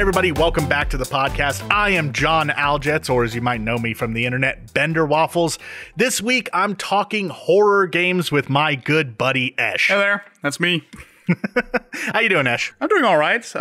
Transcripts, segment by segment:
everybody. Welcome back to the podcast. I am John Aljets, or as you might know me from the internet, BenderWaffles. This week, I'm talking horror games with my good buddy, Esh. Hey there, that's me. How you doing, Esh? I'm doing all right.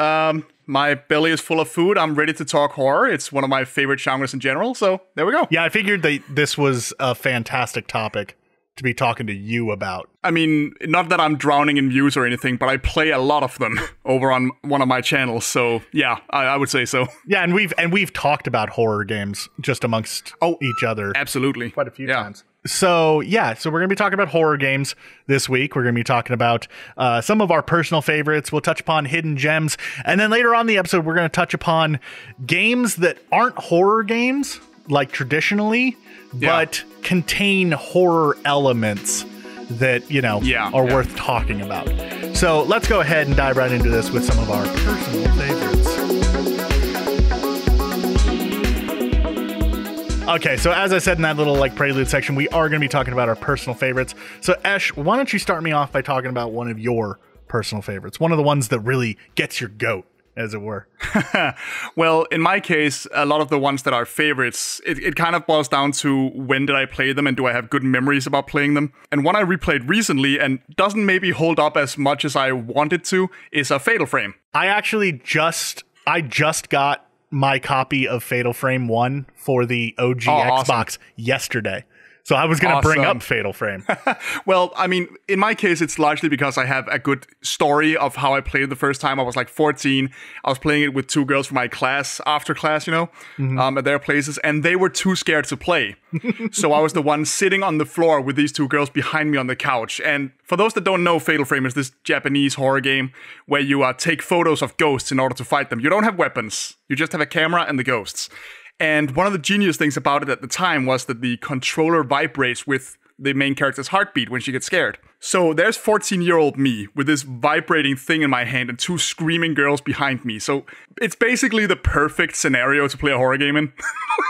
My belly is full of food. I'm ready to talk horror. It's one of my favorite genres in general, so there we go. Yeah, I figured that this was a fantastic topic to be talking to you about. I mean, not that I'm drowning in views or anything, but I play a lot of them over on one of my channels, so yeah, I would say so. Yeah, and we've talked about horror games just amongst each other. Absolutely. Quite a few times. So we're going to be talking about horror games this week. We're going to be talking about some of our personal favorites. We'll touch upon hidden gems. And then later on in the episode, we're going to touch upon games that aren't horror games, like traditionally, but contain horror elements that, are worth talking about. So let's go ahead and dive right into this with some of our personal favorites. Okay, so as I said in that little prelude section, we are going to be talking about our personal favorites. So Esh, why don't you start me off by talking about one of your personal favorites? One of the ones that really gets your goat, as it were. Well, in my case, a lot of the ones that are favorites, it kind of boils down to when did I play them and do I have good memories about playing them. And one I replayed recently and doesn't maybe hold up as much as I wanted to is a Fatal Frame. I actually just got my copy of Fatal Frame 1 for the OG Xbox yesterday. So I was going to bring up Fatal Frame. Well, I mean, in my case, it's largely because I have a good story of how I played it the first time. I was 14. I was playing it with two girls from my class, after class, at their places, and they were too scared to play. So I was the one sitting on the floor with these two girls behind me on the couch. And for those that don't know, Fatal Frame is this Japanese horror game where you take photos of ghosts in order to fight them. You don't have weapons. You just have a camera and the ghosts. And one of the genius things about it at the time was that the controller vibrates with the main character's heartbeat when she gets scared. So there's 14-year-old me with this vibrating thing in my hand and two screaming girls behind me. So it's basically the perfect scenario to play a horror game in.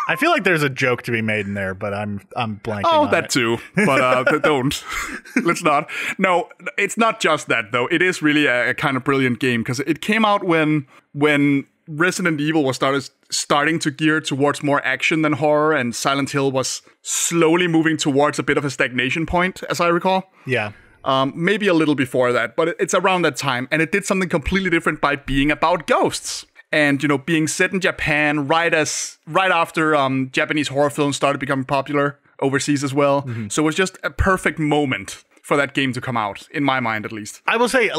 I feel like there's a joke to be made in there, but I'm blanking on it. Oh, that too. But don't. Let's not. No, it's not just that, though. It is really a kind of brilliant game because it came out when Resident Evil was starting to gear towards more action than horror, and Silent Hill was slowly moving towards a bit of a stagnation point, as I recall. Yeah. Maybe a little before that, but it's around that time, and it did something completely different by being about ghosts. And, being set in Japan right after Japanese horror films started becoming popular overseas as well. Mm-hmm. So it was just a perfect moment for that game to come out, in my mind, at least. I will say,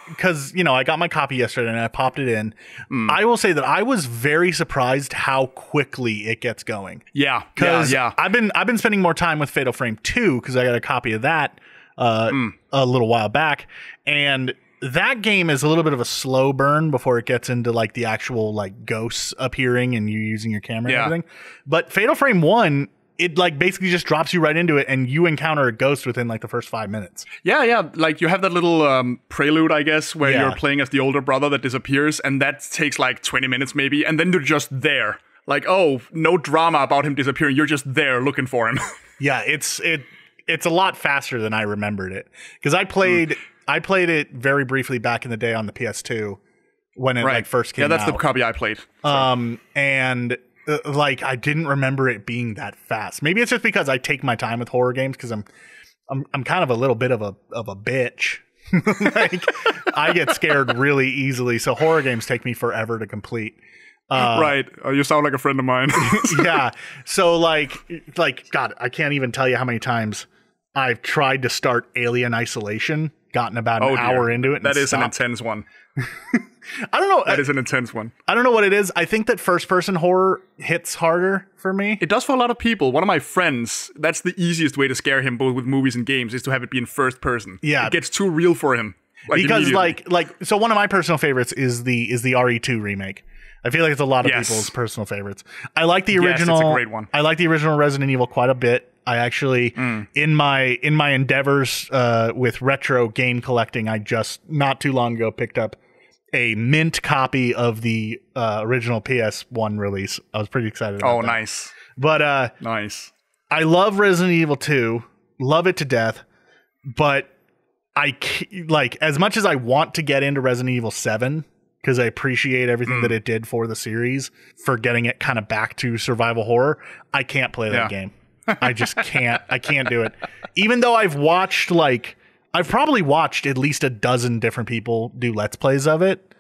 because, I got my copy yesterday and I popped it in. I will say that I was very surprised how quickly it gets going. Yeah. I've been spending more time with Fatal Frame 2 because I got a copy of that a little while back. And that game is a little bit of a slow burn before it gets into the actual ghosts appearing and you using your camera and everything. But Fatal Frame 1, it basically just drops you right into it and you encounter a ghost within the first 5 minutes. Yeah. You have that little prelude, I guess, where you're playing as the older brother that disappears, and that takes 20 minutes maybe, and then you're just there. No drama about him disappearing. You're just there looking for him. Yeah, it's a lot faster than I remembered it. Because I played it very briefly back in the day on the PS2 when it first came out. Yeah, that's the copy I played. And I didn't remember it being that fast. Maybe it's just because I take my time with horror games because I'm kind of a little bit of a bitch. I get scared really easily, so horror games take me forever to complete. Right. Oh, you sound like a friend of mine. Yeah. So God, I can't even tell you how many times I've tried to start Alien Isolation, gotten about an hour into it. That is an intense one. I don't know. That is an intense one. I don't know what it is. I think that first-person horror hits harder for me. It does for a lot of people. One of my friends, that's the easiest way to scare him, both with movies and games, is to have it be in first person. Yeah. It gets too real for him. Because so one of my personal favorites is the RE2 remake. I feel like it's a lot of people's personal favorites. I like the original. It's a great one. I like the original Resident Evil quite a bit. I actually, in my endeavors with retro game collecting, I just not too long ago picked up a mint copy of the original PS1 release. I was pretty excited about that. Nice. But nice. I love Resident Evil 2, love it to death, but as much as I want to get into Resident Evil 7, because I appreciate everything that it did for the series, for getting it kind of back to survival horror. I can't play that game. I just can't. I can't do it. Even though I've probably watched at least a dozen different people do Let's Plays of it.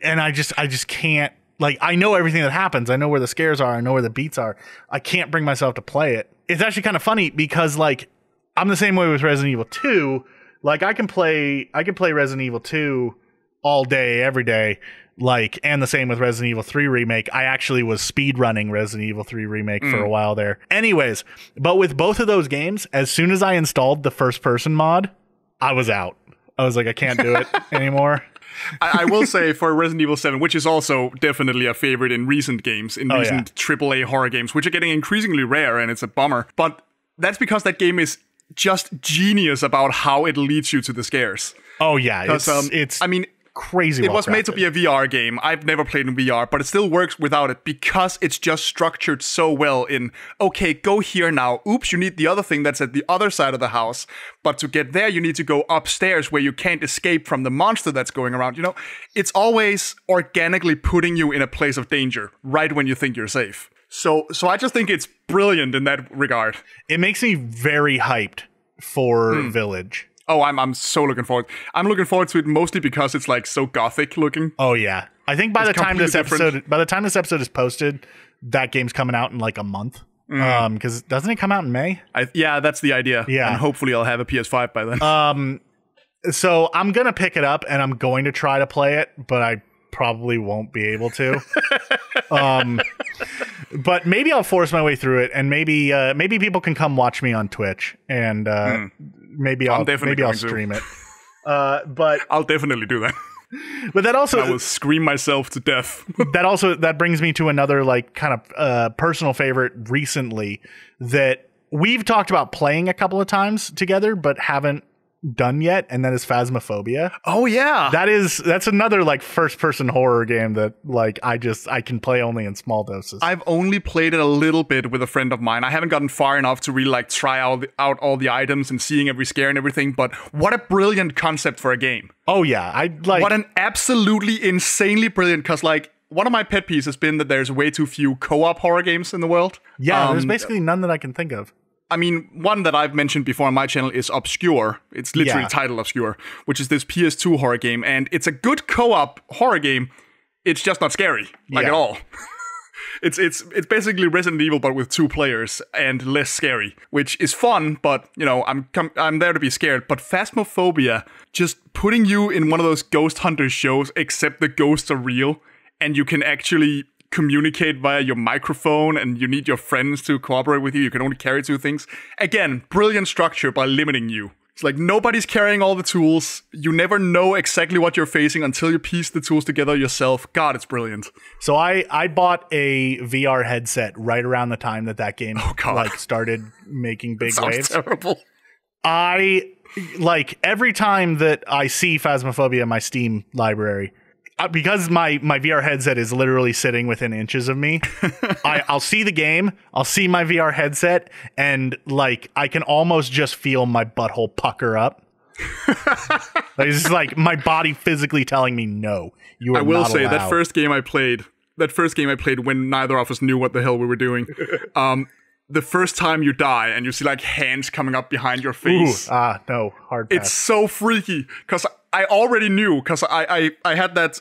And I just can't. Like, I know everything that happens. I know where the scares are. I know where the beats are. I can't bring myself to play it. It's actually kind of funny because, like, I'm the same way with Resident Evil 2. Like, I can play Resident Evil 2 all day, every day. Like, and the same with Resident Evil 3 Remake. I actually was speedrunning Resident Evil 3 Remake for a while there. Anyways, but with both of those games, as soon as I installed the first person mod, I was out. I was like, I can't do it anymore. I will say for Resident Evil 7, which is also definitely a favorite in recent games, in recent AAA horror games, which are getting increasingly rare, and it's a bummer. But that's because that game is just genius about how it leads you to the scares. Oh yeah, it's I mean, crazy. It was made to be a VR game. I've never played in VR, but it still works without it because it's just structured so well in, okay, go here now. Oops, you need the other thing that's at the other side of the house. But to get there, you need to go upstairs where you can't escape from the monster that's going around. You know, it's always organically putting you in a place of danger right when you think you're safe. So I just think it's brilliant in that regard. It makes me very hyped for Village. Oh, I'm so looking forward. I'm looking forward to it mostly because it's like so gothic looking. Oh yeah, I think by the time this episode is posted, that game's coming out in like a month. Because doesn't it come out in May? Yeah, that's the idea. Yeah, and hopefully I'll have a PS5 by then. So I'm gonna pick it up and I'm going to try to play it, but I probably won't be able to. But maybe I'll force my way through it, and maybe people can come watch me on Twitch, and maybe I'll stream it. But I'll definitely do that. But that also, I will scream myself to death. that brings me to another like kind of personal favorite recently that we've talked about playing a couple of times together, but haven't done yet, and that is Phasmophobia. Oh yeah, that's another like first person horror game that like I can play only in small doses. I've only played it a little bit with a friend of mine. I haven't gotten far enough to really like try out all the items and seeing every scare and everything, but what a brilliant concept for a game. Oh yeah, what an absolutely insanely brilliant, because like one of my pet peeves has been that there's way too few co-op horror games in the world. Yeah, there's basically none that I can think of. I mean, one that I've mentioned before on my channel is Obscure. It's literally titled Obscure, which is this PS2 horror game, and it's a good co-op horror game. It's just not scary, at all. It's basically Resident Evil, but with 2 players and less scary, which is fun. But you know, I'm there to be scared. But Phasmophobia, just putting you in one of those ghost hunter shows, except the ghosts are real, and you can actually communicate via your microphone, and you need your friends to cooperate with you. You can only carry 2 things. Again, brilliant structure by limiting you. It's like nobody's carrying all the tools. You never know exactly what you're facing until you piece the tools together yourself. God, it's brilliant. So I bought a VR headset right around the time that game like started making big waves. Terrible. I like every time that I see Phasmophobia in my Steam library, because my VR headset is literally sitting within inches of me, I'll see the game, I'll see my VR headset, and like I can almost just feel my butthole pucker up. Like, it's just like my body physically telling me, no, you are not allowed. I will say that first game I played when neither of us knew what the hell we were doing. The first time you die and you see like hands coming up behind your face. No, hard pass. It's so freaky because I already knew, because I had that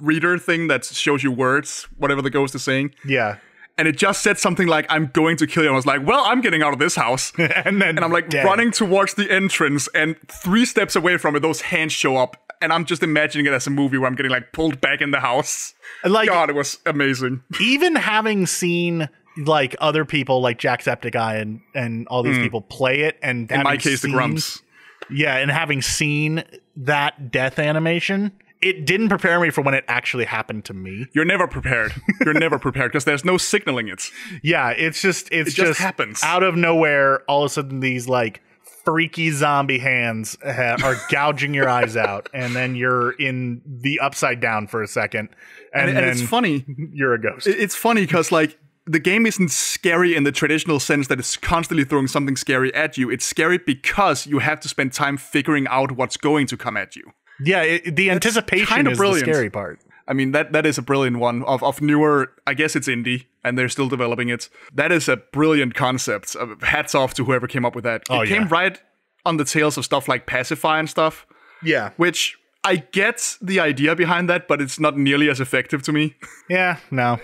reader thing that shows you words, whatever the ghost is saying. Yeah. And it just said something like, I'm going to kill you. And I was like, well, I'm getting out of this house. and I'm like running towards the entrance, and 3 steps away from it, those hands show up. And I'm just imagining it as a movie where I'm getting like pulled back in the house. Like, God, it was amazing. Even having seen like other people like Jacksepticeye and all these people play it, and in my case, the Grumps. Yeah, and having seen that death animation, it didn't prepare me for when it actually happened to me. You're never prepared. You're never prepared because there's no signaling it. Yeah, it just happens out of nowhere. All of a sudden, these like freaky zombie hands are gouging your eyes out, and then you're in the upside down for a second, and then it's funny. You're a ghost. It's funny because like, the game isn't scary in the traditional sense that it's constantly throwing something scary at you. It's scary because you have to spend time figuring out what's going to come at you. Yeah, the anticipation is the scary part. I mean, that is a brilliant one of newer, I guess it's indie, and they're still developing it. That is a brilliant concept. Hats off to whoever came up with that. It came right on the tails of stuff like Pacify and stuff. Yeah. Which I get the idea behind that, but it's not nearly as effective to me. Yeah, no.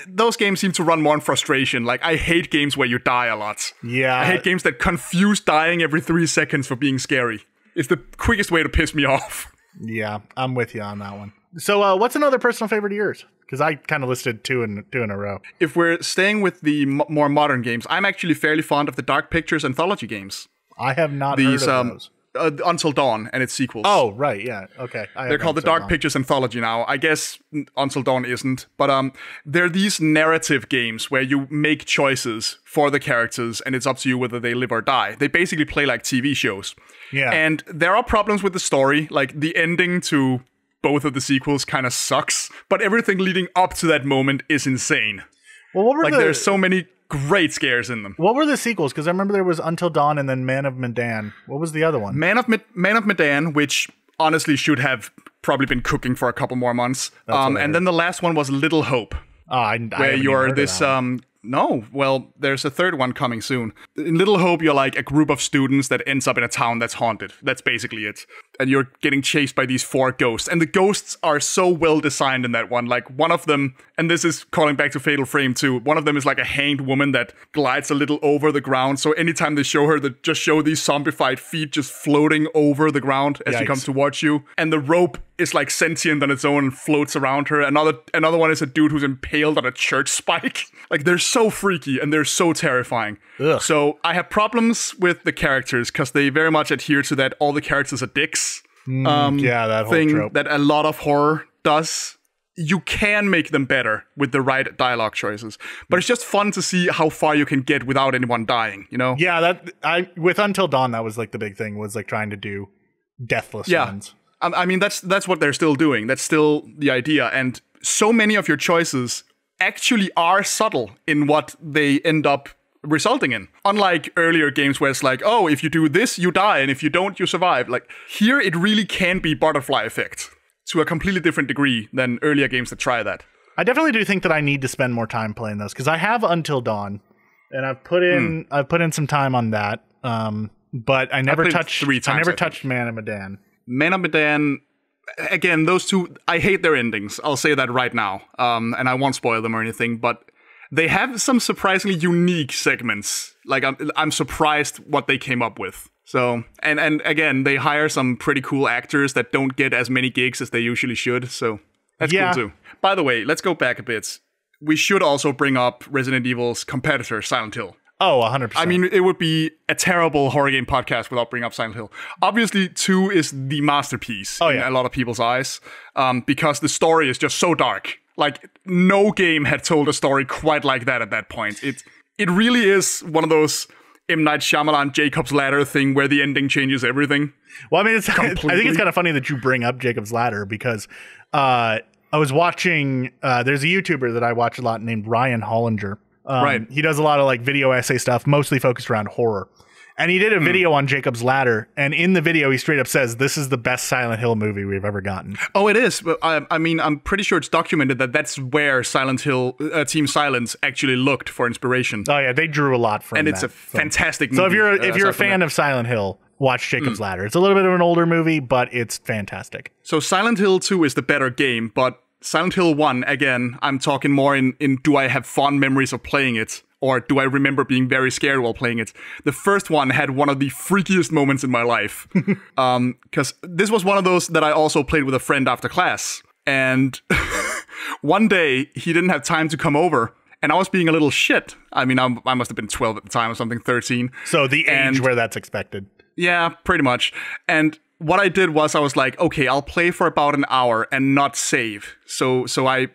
Those games seem to run more on frustration. Like, I hate games where you die a lot. Yeah. I hate games that confuse dying every 3 seconds for being scary. It's the quickest way to piss me off. Yeah, I'm with you on that one. So what's another personal favorite of yours? Because I kind of listed two in a row. If we're staying with the more modern games, I'm actually fairly fond of the Dark Pictures anthology games. I have not heard of those. Until Dawn and its sequels. Oh, right, yeah, okay. They're called the Dark Pictures Anthology now. I guess Until Dawn isn't, but they're these narrative games where you make choices for the characters and it's up to you whether they live or die. They basically play like TV shows. Yeah. And there are problems with the story, like the ending to both of the sequels kind of sucks, but everything leading up to that moment is insane. Well, what were there's so many great scares in them. What were the sequels? Because I remember there was Until Dawn and then Man of Medan. What was the other one? Man of Medan, which honestly should have probably been cooking for a couple more months. And then the last one was Little Hope. Where you're this no, well, there's a third one coming soon. In Little Hope, you're like a group of students that ends up in a town that's haunted. That's basically it. And you're getting chased by these 4 ghosts. And the ghosts are so well designed in that one. Like, one of them, and this is calling back to Fatal Frame too, one of them is like a hanged woman that glides a little over the ground. So anytime they show her, they just show these zombified feet just floating over the ground as she comes towards you. And the rope is like sentient on its own and floats around her. Another one is a dude who's impaled on a church spike. Like, they're so freaky and they're so terrifying. Ugh. So I have problems with the characters because they very much adhere to that all the characters are dicks that whole thing trope that a lot of horror does. You can make them better with the right dialogue choices, but it's just fun to see how far you can get without anyone dying, you know? Yeah, with Until Dawn, that was like the big thing, was like trying to do deathless ones. I mean, that's what they're still doing. That's still the idea. And so many of your choices actually are subtle in what they end up resulting in. Unlike earlier games where it's like, oh, if you do this, you die, and if you don't, you survive. Like, here it really can be butterfly effect to a completely different degree than earlier games that try that. I definitely do think that I need to spend more time playing those, because I have Until Dawn, and I've put in some time on that. But I never touched Man of Medan. Man of Medan, again, those two, I hate their endings. I'll say that right now. And I won't spoil them or anything, but they have some surprisingly unique segments. Like, I'm surprised what they came up with. So, and again, they hire some pretty cool actors that don't get as many gigs as they usually should. So that's cool too. By the way, let's go back a bit. We should also bring up Resident Evil's competitor, Silent Hill. Oh, 100%. I mean, it would be a terrible horror game podcast without bringing up Silent Hill. Obviously, 2 is the masterpiece in a lot of people's eyes, because the story is just so dark. Like, no game had told a story quite like that at that point. It really is one of those M. Night Shyamalan Jacob's Ladder thing where the ending changes everything. Well, I mean, I think it's kind of funny that you bring up Jacob's Ladder, because I was watching, there's a YouTuber that I watch a lot named Ryan Hollinger. Right. He does a lot of like video essay stuff, mostly focused around horror. And he did a video on Jacob's Ladder, and in the video, he straight up says, this is the best Silent Hill movie we've ever gotten. Oh, it is. But I mean, I'm pretty sure it's documented that that's where Silent Hill, Team Silence actually looked for inspiration. Oh, yeah, they drew a lot from that. And it's a fantastic movie. So if you're a fan of Silent Hill, watch Jacob's Ladder. It's a little bit of an older movie, but it's fantastic. So Silent Hill 2 is the better game, but Silent Hill 1, again, I'm talking more in do I have fond memories of playing it? Or do I remember being very scared while playing it? The first one had one of the freakiest moments in my life. Because this was one of those that I also played with a friend after class. And one day, he didn't have time to come over. And I was being a little shit. I mean, I must have been 12 at the time or something, 13. So the age where that's expected. Yeah, pretty much. And what I did was I was like, okay, I'll play for about an hour and not save. So I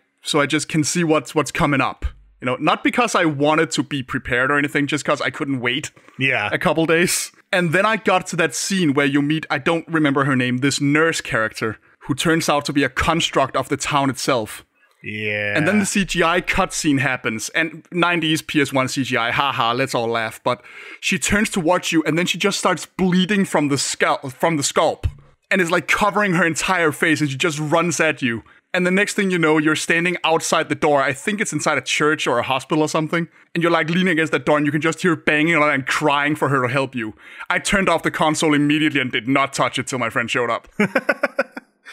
just can see what's coming up. You know, not because I wanted to be prepared or anything, just because I couldn't wait a couple days. And then I got to that scene where you meet, I don't remember her name, this nurse character who turns out to be a construct of the town itself. Yeah. And then the CGI cutscene happens, and 90s PS1 CGI, haha, let's all laugh. But she turns towards you, and then she just starts bleeding from the scalp, and is like covering her entire face, and she just runs at you. And the next thing you know, you're standing outside the door. I think it's inside a church or a hospital or something. And you're like leaning against that door and you can just hear banging on it and crying for her to help you. I turned off the console immediately and did not touch it till my friend showed up.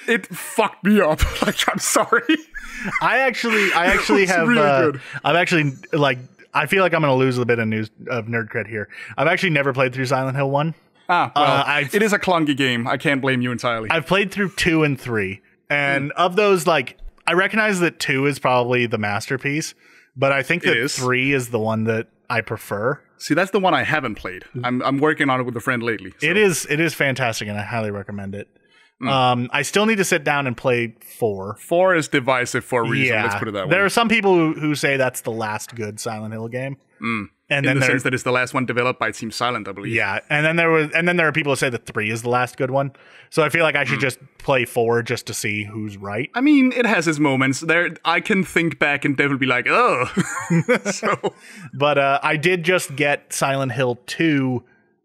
It fucked me up. Like, I'm sorry. I actually have really good. I've actually like I feel like I'm gonna lose a bit of nerd cred here. I've actually never played through Silent Hill 1. It is a clunky game. I can't blame you entirely. I've played through 2 and 3. And of those, like, I recognize that 2 is probably the masterpiece, but I think that 3 is the one that I prefer. See, that's the one I haven't played. I'm working on it with a friend lately. So. It is fantastic, and I highly recommend it. I still need to sit down and play 4. 4 is divisive for a reason. Let's put it that way. There are some people who say that's the last good Silent Hill game. And in the sense that it's the last one developed by Team Silent, I believe. Yeah, and then there are people who say that 3 is the last good one. So I feel like I should just play 4 just to see who's right. I mean, it has its moments. I can think back and definitely be like, oh. But I did just get Silent Hill 2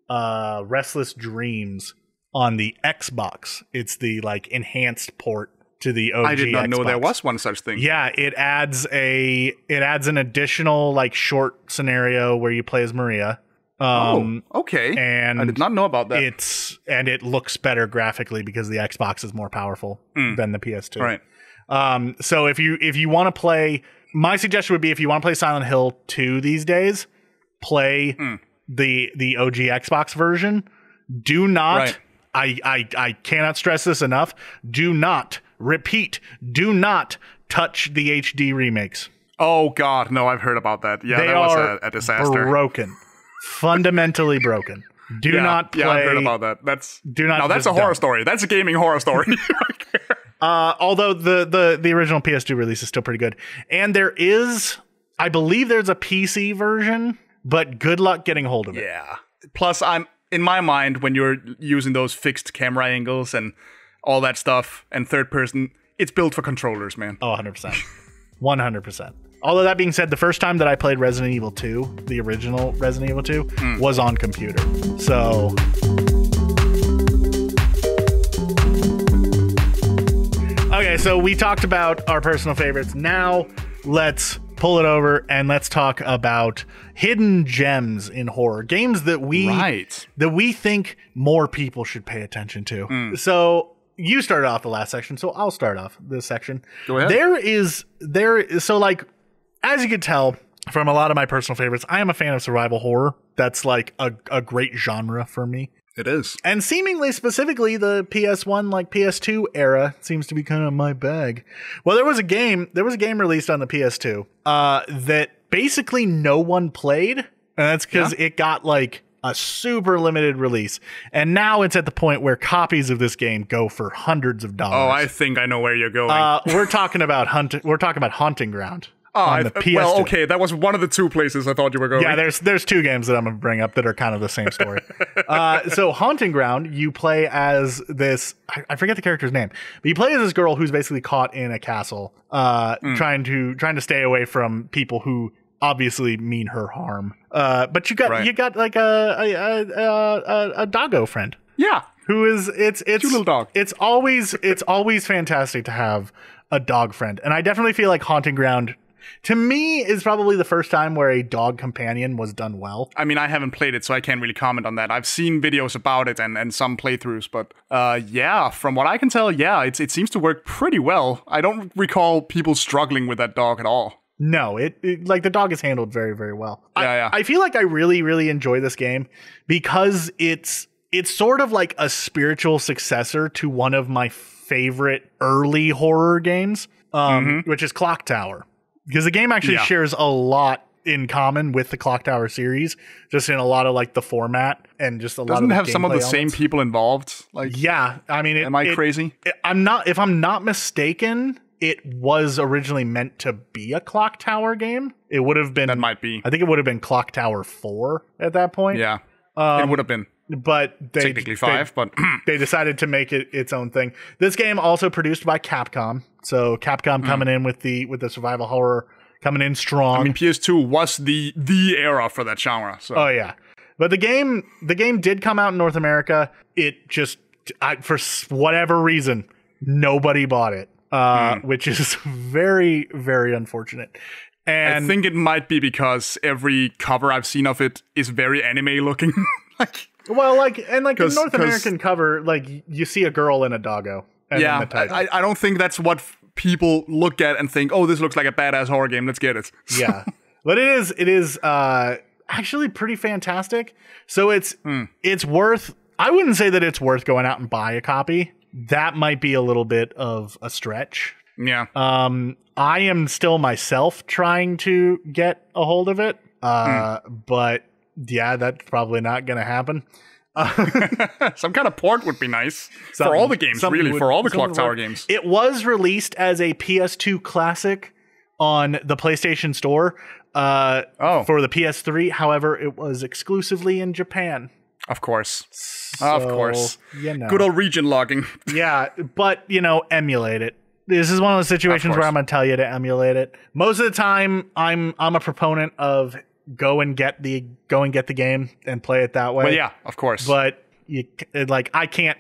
Restless Dreams on the Xbox. It's the like enhanced port to the OG. I did not Xbox. know there was one such thing. Yeah, it adds an additional like short scenario where you play as Maria. Okay. And I did not know about that. It looks better graphically because the Xbox is more powerful than the PS2. Right. So if you want to play, my suggestion would be if you want to play Silent Hill 2 these days, play the OG Xbox version. Do not. Right. I cannot stress this enough. Do not touch the HD remakes. Oh God, no! I've heard about that. Yeah, that was a disaster. Broken, fundamentally broken. Do not play. Yeah, I've heard about that. That's a horror story. That's a gaming horror story. Although the original PS2 release is still pretty good, and I believe there's a PC version, but good luck getting a hold of it. Yeah. Plus, in my mind, when you're using those fixed camera angles and all that stuff and third person, it's built for controllers, man. Oh, 100%. 100%. Although that being said, the first time that I played Resident Evil 2, the original Resident Evil 2, was on computer. So... Okay, so we talked about our personal favorites. Now, let's pull it over and let's talk about hidden gems in horror. Games that we think more people should pay attention to. So... You started off the last section, so I'll start off this section. Go ahead. So like, as you could tell from a lot of my personal favorites, I am a fan of survival horror. That's like a great genre for me. It is. And seemingly, specifically, the PS1, like PS2 era seems to be kind of my bag. Well, there was a game released on the PS2 that basically no one played. And that's because it got like a super limited release, and now it's at the point where copies of this game go for hundreds of dollars. Oh, I think I know where you're going. We're talking about Haunting Ground. On the PS2. Well, okay, that was one of the 2 places I thought you were going. Yeah, there's 2 games that I'm gonna bring up that are kind of the same story. So Haunting Ground, you play as this. I forget the character's name, but you play as this girl who's basically caught in a castle, trying to stay away from people who obviously mean her harm. But you got like a doggo friend. Yeah. Who is it's cute little dog. It's always fantastic to have a dog friend. And I definitely feel like Haunting Ground to me is probably the first time where a dog companion was done well. I mean, I haven't played it, so I can't really comment on that. I've seen videos about it and some playthroughs, but from what I can tell, it seems to work pretty well. I don't recall people struggling with that dog at all. No, it like the dog is handled very, very well. Yeah. I feel like I really, really enjoy this game because it's sort of like a spiritual successor to one of my favorite early horror games, which is Clock Tower. Because the game actually shares a lot in common with the Clock Tower series, just in a lot of like the format and just a lot of Doesn't have some of the same people involved? Like, yeah, I mean, am I crazy? If I'm not mistaken, it was originally meant to be a Clock Tower game. It would have been. That might be. I think it would have been Clock Tower 4 at that point. Yeah, it would have been. But technically 5, but they decided to make it its own thing. This game also produced by Capcom. So Capcom coming in with the survival horror, coming in strong. I mean, PS2 was the era for that genre. So. Oh yeah, but the game did come out in North America. It just for whatever reason nobody bought it. which is very, very unfortunate. And I think it might be because every cover I've seen of it is very anime looking. in North American cover, like you see a girl in a doggo. And yeah, then the title. I don't think that's what people look at and think, oh, this looks like a badass horror game. Let's get it. Yeah, but it is actually pretty fantastic. So it's worth. I wouldn't say that it's worth going out and buy a copy. That might be a little bit of a stretch. Yeah. I am still myself trying to get a hold of it. But yeah, that's probably not going to happen. Some kind of port would be nice for all the games, really, for all the Clock Tower games. It was released as a PS2 classic on the PlayStation Store for the PS3. However, it was exclusively in Japan. Of course. So, of course. You know. Good old region logging. Yeah, but, emulate it. This is one of those situations where I'm going to tell you to emulate it. Most of the time, I'm a proponent of go and get the game and play it that way. Well, yeah, of course. But I can't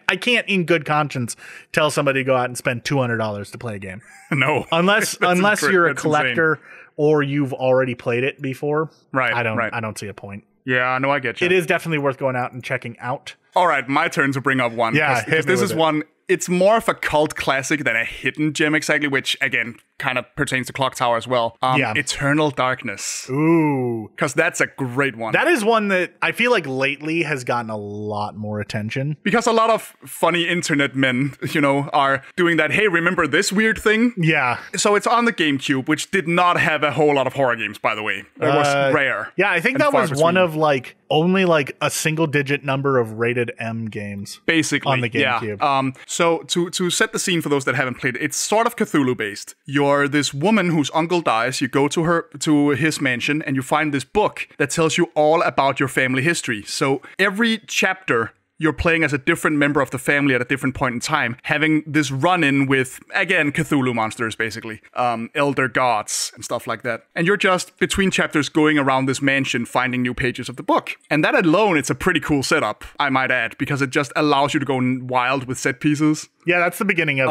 in good conscience tell somebody to go out and spend $200 to play a game. No, unless you're a collector insane. Or you've already played it before. Right. I don't see a point. Yeah, no, I get you. It is definitely worth going out and checking out. All right, my turn to bring up one. Yeah, because this is one. It's more of a cult classic than a hidden gem exactly, which again kind of pertains to Clock Tower as well. Eternal Darkness. Ooh, because that's a great one. That is one that I feel like lately has gotten a lot more attention because a lot of funny internet men, are doing that. Hey, remember this weird thing? Yeah. So it's on the GameCube, which did not have a whole lot of horror games, by the way. It was rare. Yeah, I think that was one of only a single digit number of rated M games, basically on the GameCube. Yeah. So to set the scene for those that haven't played it, it's sort of Cthulhu based. You're this woman whose uncle dies. You go to his mansion and you find this book that tells you all about your family history. So every chapter you're playing as a different member of the family at a different point in time, having this run-in with, again, Cthulhu monsters, basically. Elder gods and stuff like that. And you're just, between chapters, going around this mansion, finding new pages of the book. And that alone, it's a pretty cool setup, I might add, because it just allows you to go wild with set pieces. Yeah, that's the beginning of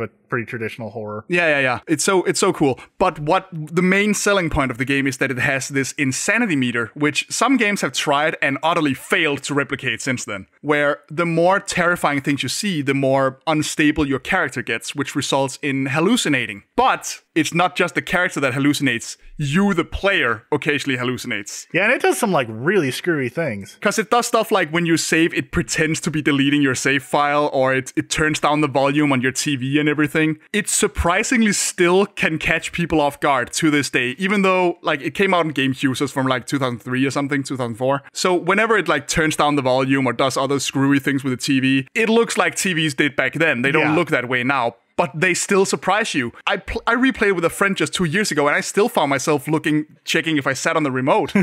a pretty traditional horror. Yeah. It's so cool. But what the main selling point of the game is that it has this insanity meter, which some games have tried and utterly failed to replicate since then. Where the more terrifying things you see, the more unstable your character gets, which results in hallucinating. But it's not just the character that hallucinates, you, the player, occasionally hallucinates. Yeah, and it does some really screwy things. Because it does stuff like when you save, it pretends to be deleting your save file, or it turns down the volume on your TV and everything. It surprisingly still can catch people off guard to this day, even though it came out in GameCube, so it's from 2003 or something, 2004. So whenever it turns down the volume or does other screwy things with the TV, it looks like TVs did back then. They don't look that way now. But they still surprise you. I replayed with a friend just 2 years ago, and I still found myself checking if I sat on the remote.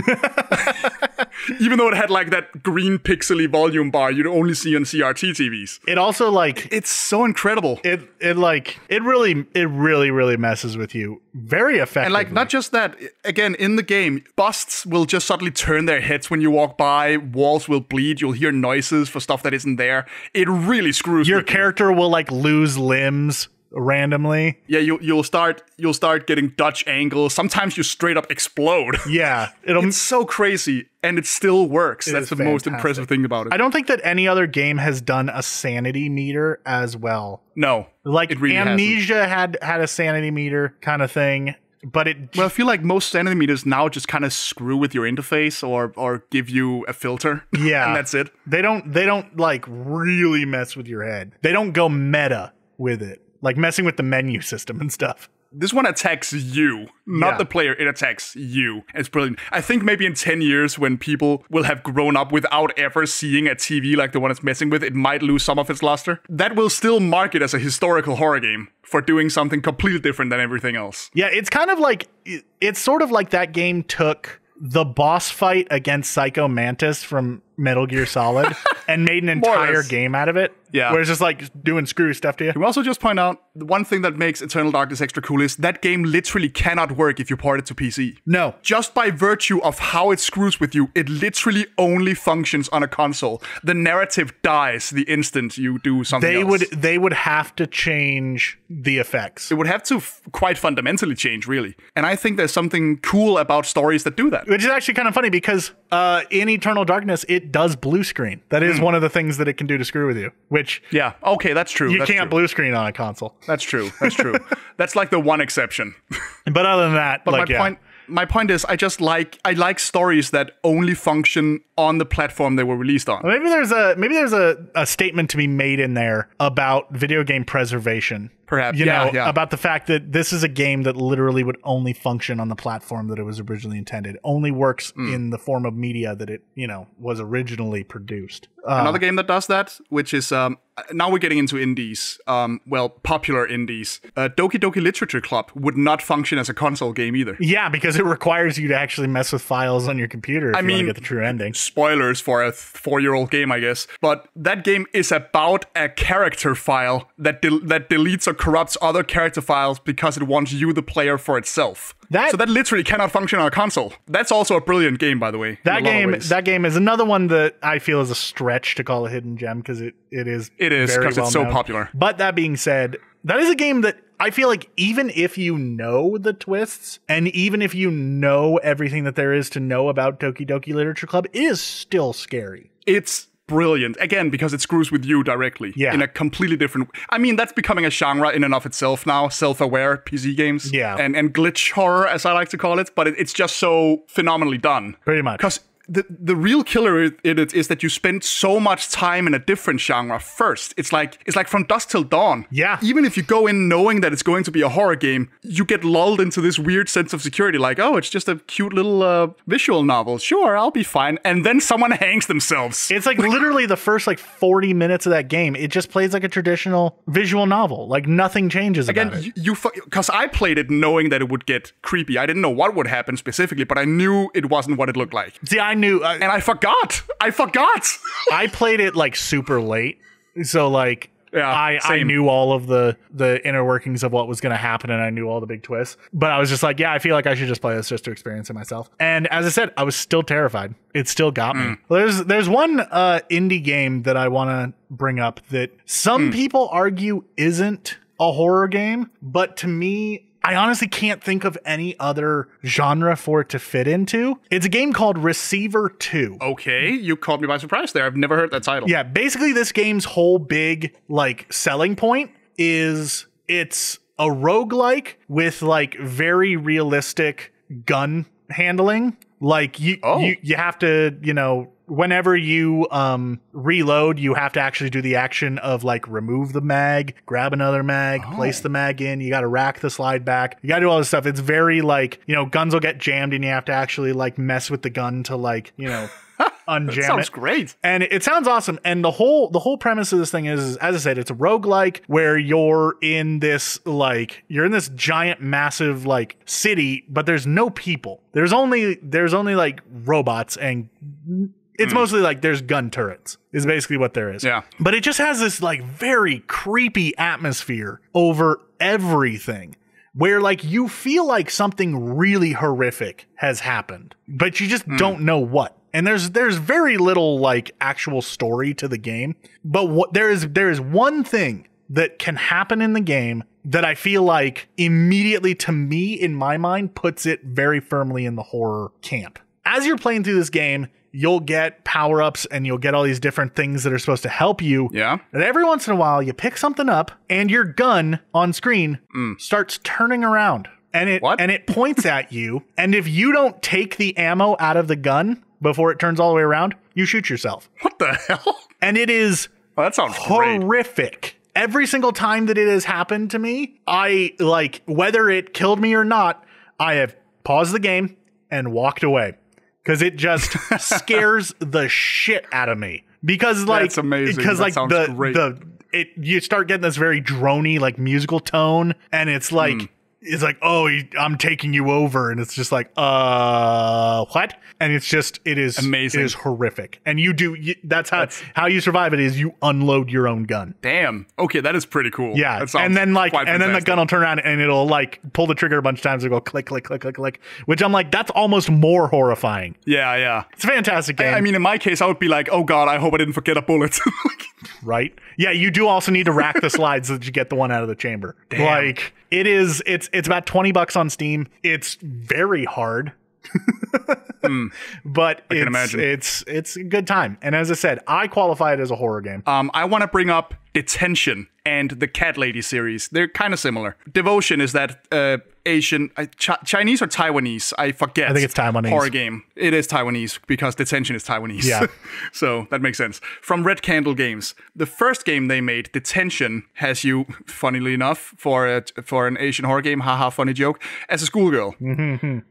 Even though it had that green pixely volume bar you'd only see on CRT TVs. It also it's so incredible. It really messes with you very effectively. And not just that, again, in the game, busts will just suddenly turn their heads when you walk by, walls will bleed, you'll hear noises for stuff that isn't there. It really screws your character will lose limbs randomly. Yeah, you'll start getting Dutch angles. Sometimes you straight up explode. Yeah, it's so crazy, and it still works. That's the most fantastic. Impressive thing about it. I don't think that any other game has done a sanity meter as well. No, it really Amnesia had a sanity meter kind of thing. But I feel like most sanity meters now just kind of screw with your interface or give you a filter. Yeah, and that's it. They don't really mess with your head. They don't go meta with it. Messing with the menu system and stuff. This one attacks you, not the player. It attacks you. It's brilliant. I think maybe in 10 years when people will have grown up without ever seeing a TV like the one it's messing with, it might lose some of its luster. That will still mark it as a historical horror game for doing something completely different than everything else. Yeah, it's kind of it's sort of like that game took the boss fight against Psycho Mantis from Metal Gear Solid and made an entire game out of it. Yeah. Where it's just like doing screwy stuff to you. Can we also just point out the one thing that makes Eternal Darkness extra cool is that game literally cannot work if you port it to PC. No. Just by virtue of how it screws with you, it literally only functions on a console. The narrative dies the instant you do something else. They would have to change the effects. It would have to quite fundamentally change, really. And I think there's something cool about stories that do that. Which is actually kind of funny because in Eternal Darkness, it does blue screen. That is one of the things that it can do to screw with you. Which yeah, okay, that's true. You can't blue screen on a console. That's true. That's true. That's like the one exception. But other than that, but like, my point is, I like stories that only function on the platform they were released on. Maybe there's a statement to be made in there about video game preservation. Perhaps, you know, about the fact that this is a game that literally would only function on the platform that it was originally intended. Only works in the form of media that it, was originally produced. Another game that does that, which is now we're getting into indies, popular indies. Doki Doki Literature Club would not function as a console game either. Yeah, because it requires you to actually mess with files on your computer if you want to get the true ending. Spoilers for a 4-year-old game, I guess. But that game is about a character file that deletes or corrupts other character files because it wants you, the player, for itself. So that literally cannot function on a console. That's also a brilliant game, by the way. That game is another one that I feel is a stretch to call a hidden gem because it is because it's so popular. But that being said, that is a game that I feel like even if you know the twists and even if you know everything that there is to know about Doki Doki Literature Club, it is still scary. It's brilliant, again, because it screws with you directly in a completely different. I mean, that's becoming a genre in and of itself now, self-aware PC games, and glitch horror, as I like to call it. But it's just so phenomenally done, pretty much. Because the real killer in it is that you spend so much time in a different genre first. It's like From Dusk Till Dawn. Yeah. Even if you go in knowing that it's going to be a horror game, you get lulled into this weird sense of security. Like, oh, it's just a cute little visual novel. Sure, I'll be fine. And then someone hangs themselves. It's like literally the first 40 minutes of that game. It just plays like a traditional visual novel. Like nothing changes about it. Because I played it knowing that it would get creepy. I didn't know what would happen specifically, but I knew it wasn't what it looked like. See, I knew. And I forgot. I played it super late. So I knew all of the inner workings of what was going to happen and I knew all the big twists. But I was just like, yeah, I feel like I should just play this just to experience it myself. And as I said, I was still terrified. It still got me. There's one indie game that I want to bring up that some people argue isn't a horror game, but to me, I honestly can't think of any other genre for it to fit into. It's a game called Receiver 2. Okay, you caught me by surprise there. I've never heard that title. Yeah, basically this game's whole big selling point is it's a roguelike with very realistic gun handling. You have to, whenever you reload, you have to actually do the action of remove the mag, grab another mag, place the mag in. You got to rack the slide back. You got to do all this stuff. It's very guns will get jammed and you have to actually mess with the gun to unjam it. Sounds great. And it sounds awesome. And the whole premise of this thing is, as I said, it's a roguelike where you're in this giant massive city, but there's no people. There's only robots and it's mostly there's gun turrets is basically what there is. Yeah. But it just has this very creepy atmosphere over everything where you feel like something really horrific has happened, but you just don't know what. And there's very little actual story to the game, but there is one thing that can happen in the game that I feel immediately to me in my mind puts it very firmly in the horror camp. As you're playing through this game, you'll get power-ups and you'll get all these different things that are supposed to help you. Yeah. And every once in a while, you pick something up and your gun on screen starts turning around. And it points at you. And if you don't take the ammo out of the gun before it turns all the way around, you shoot yourself. What the hell? And it is that sounds horrific. Great. Every single time that it has happened to me, I whether it killed me or not, I have paused the game and walked away. Because it just scares the shit out of me. Because that's amazing. Because that sounds great. You start getting this very drony musical tone, and it's is like, oh, I'm taking you over, and it's just like, what? And it is amazing. It is horrific. And that's how you survive it is you unload your own gun. Damn. Okay, that is pretty cool. Yeah, and then the gun will turn around and it'll like pull the trigger a bunch of times and go click, click, click, click, click. Which I'm like, that's almost more horrifying. Yeah. It's a fantastic game. I mean, in my case, I would be like, oh god, I hope I didn't forget a bullet. Right? Yeah, you do also need to rack the slides so that you get the one out of the chamber. Damn. Like it's about $20 on Steam. It's very hard. But it's a good time. And as I said, I qualify it as a horror game. I want to bring up Detention and the Cat Lady series. They're kind of similar. Devotion is that Asian, Chinese or Taiwanese, I forget. I think it's Taiwanese. Horror game. It is Taiwanese because Detention is Taiwanese. Yeah. So that makes sense. From Red Candle Games. The first game they made, Detention, has you, funnily enough, for an Asian horror game, haha, funny joke, as a schoolgirl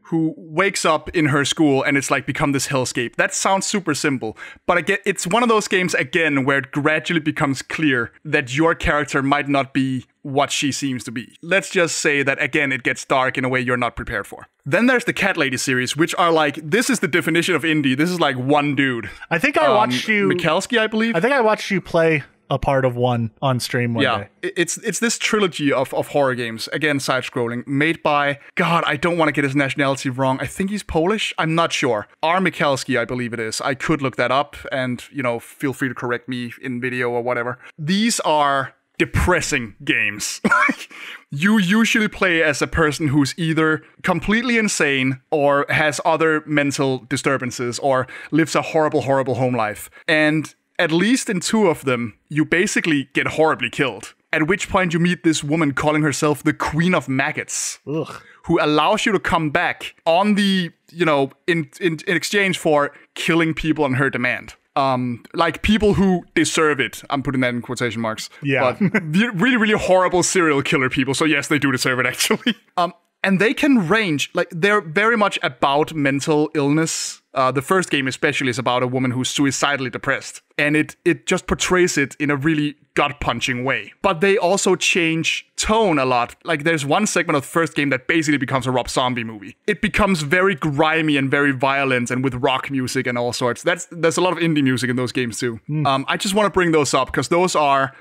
who wakes up in her school and it's like become this hellscape. That sounds super simple, but again, it's one of those games again where it gradually becomes clear that your character might not be what she seems to be. Let's just say that again it gets dark in a way you're not prepared for. Then there's the Cat Lady series, which are like, this is the definition of indie. This is like one dude. I think I watched you Mikalski, I believe. I think I watched you play a part of one on stream one day. It's this trilogy of horror games, again side-scrolling, made by, God, I don't want to get his nationality wrong. I think he's Polish. I'm not sure. R. Mikalski, I believe it is. I could look that up and, feel free to correct me in video or whatever. These are depressing games. You usually play as a person who's either completely insane or has other mental disturbances or lives a horrible, horrible home life. And at least in two of them, you basically get horribly killed. At which point you meet this woman calling herself the Queen of Maggots, who allows you to come back on the, in exchange for killing people on her demand. Like people who deserve it. I'm putting that in quotation marks. Yeah. But really, really horrible serial killer people. So yes, they do deserve it actually. And they can range, like they're very much about mental illness. The first game especially is about a woman who's suicidally depressed. And it just portrays it in a really gut-punching way. But they also change tone a lot. Like there's one segment of the first game that basically becomes a Rob Zombie movie. It becomes very grimy and very violent and with rock music and all sorts. There's a lot of indie music in those games too. I just want to bring those up because those are,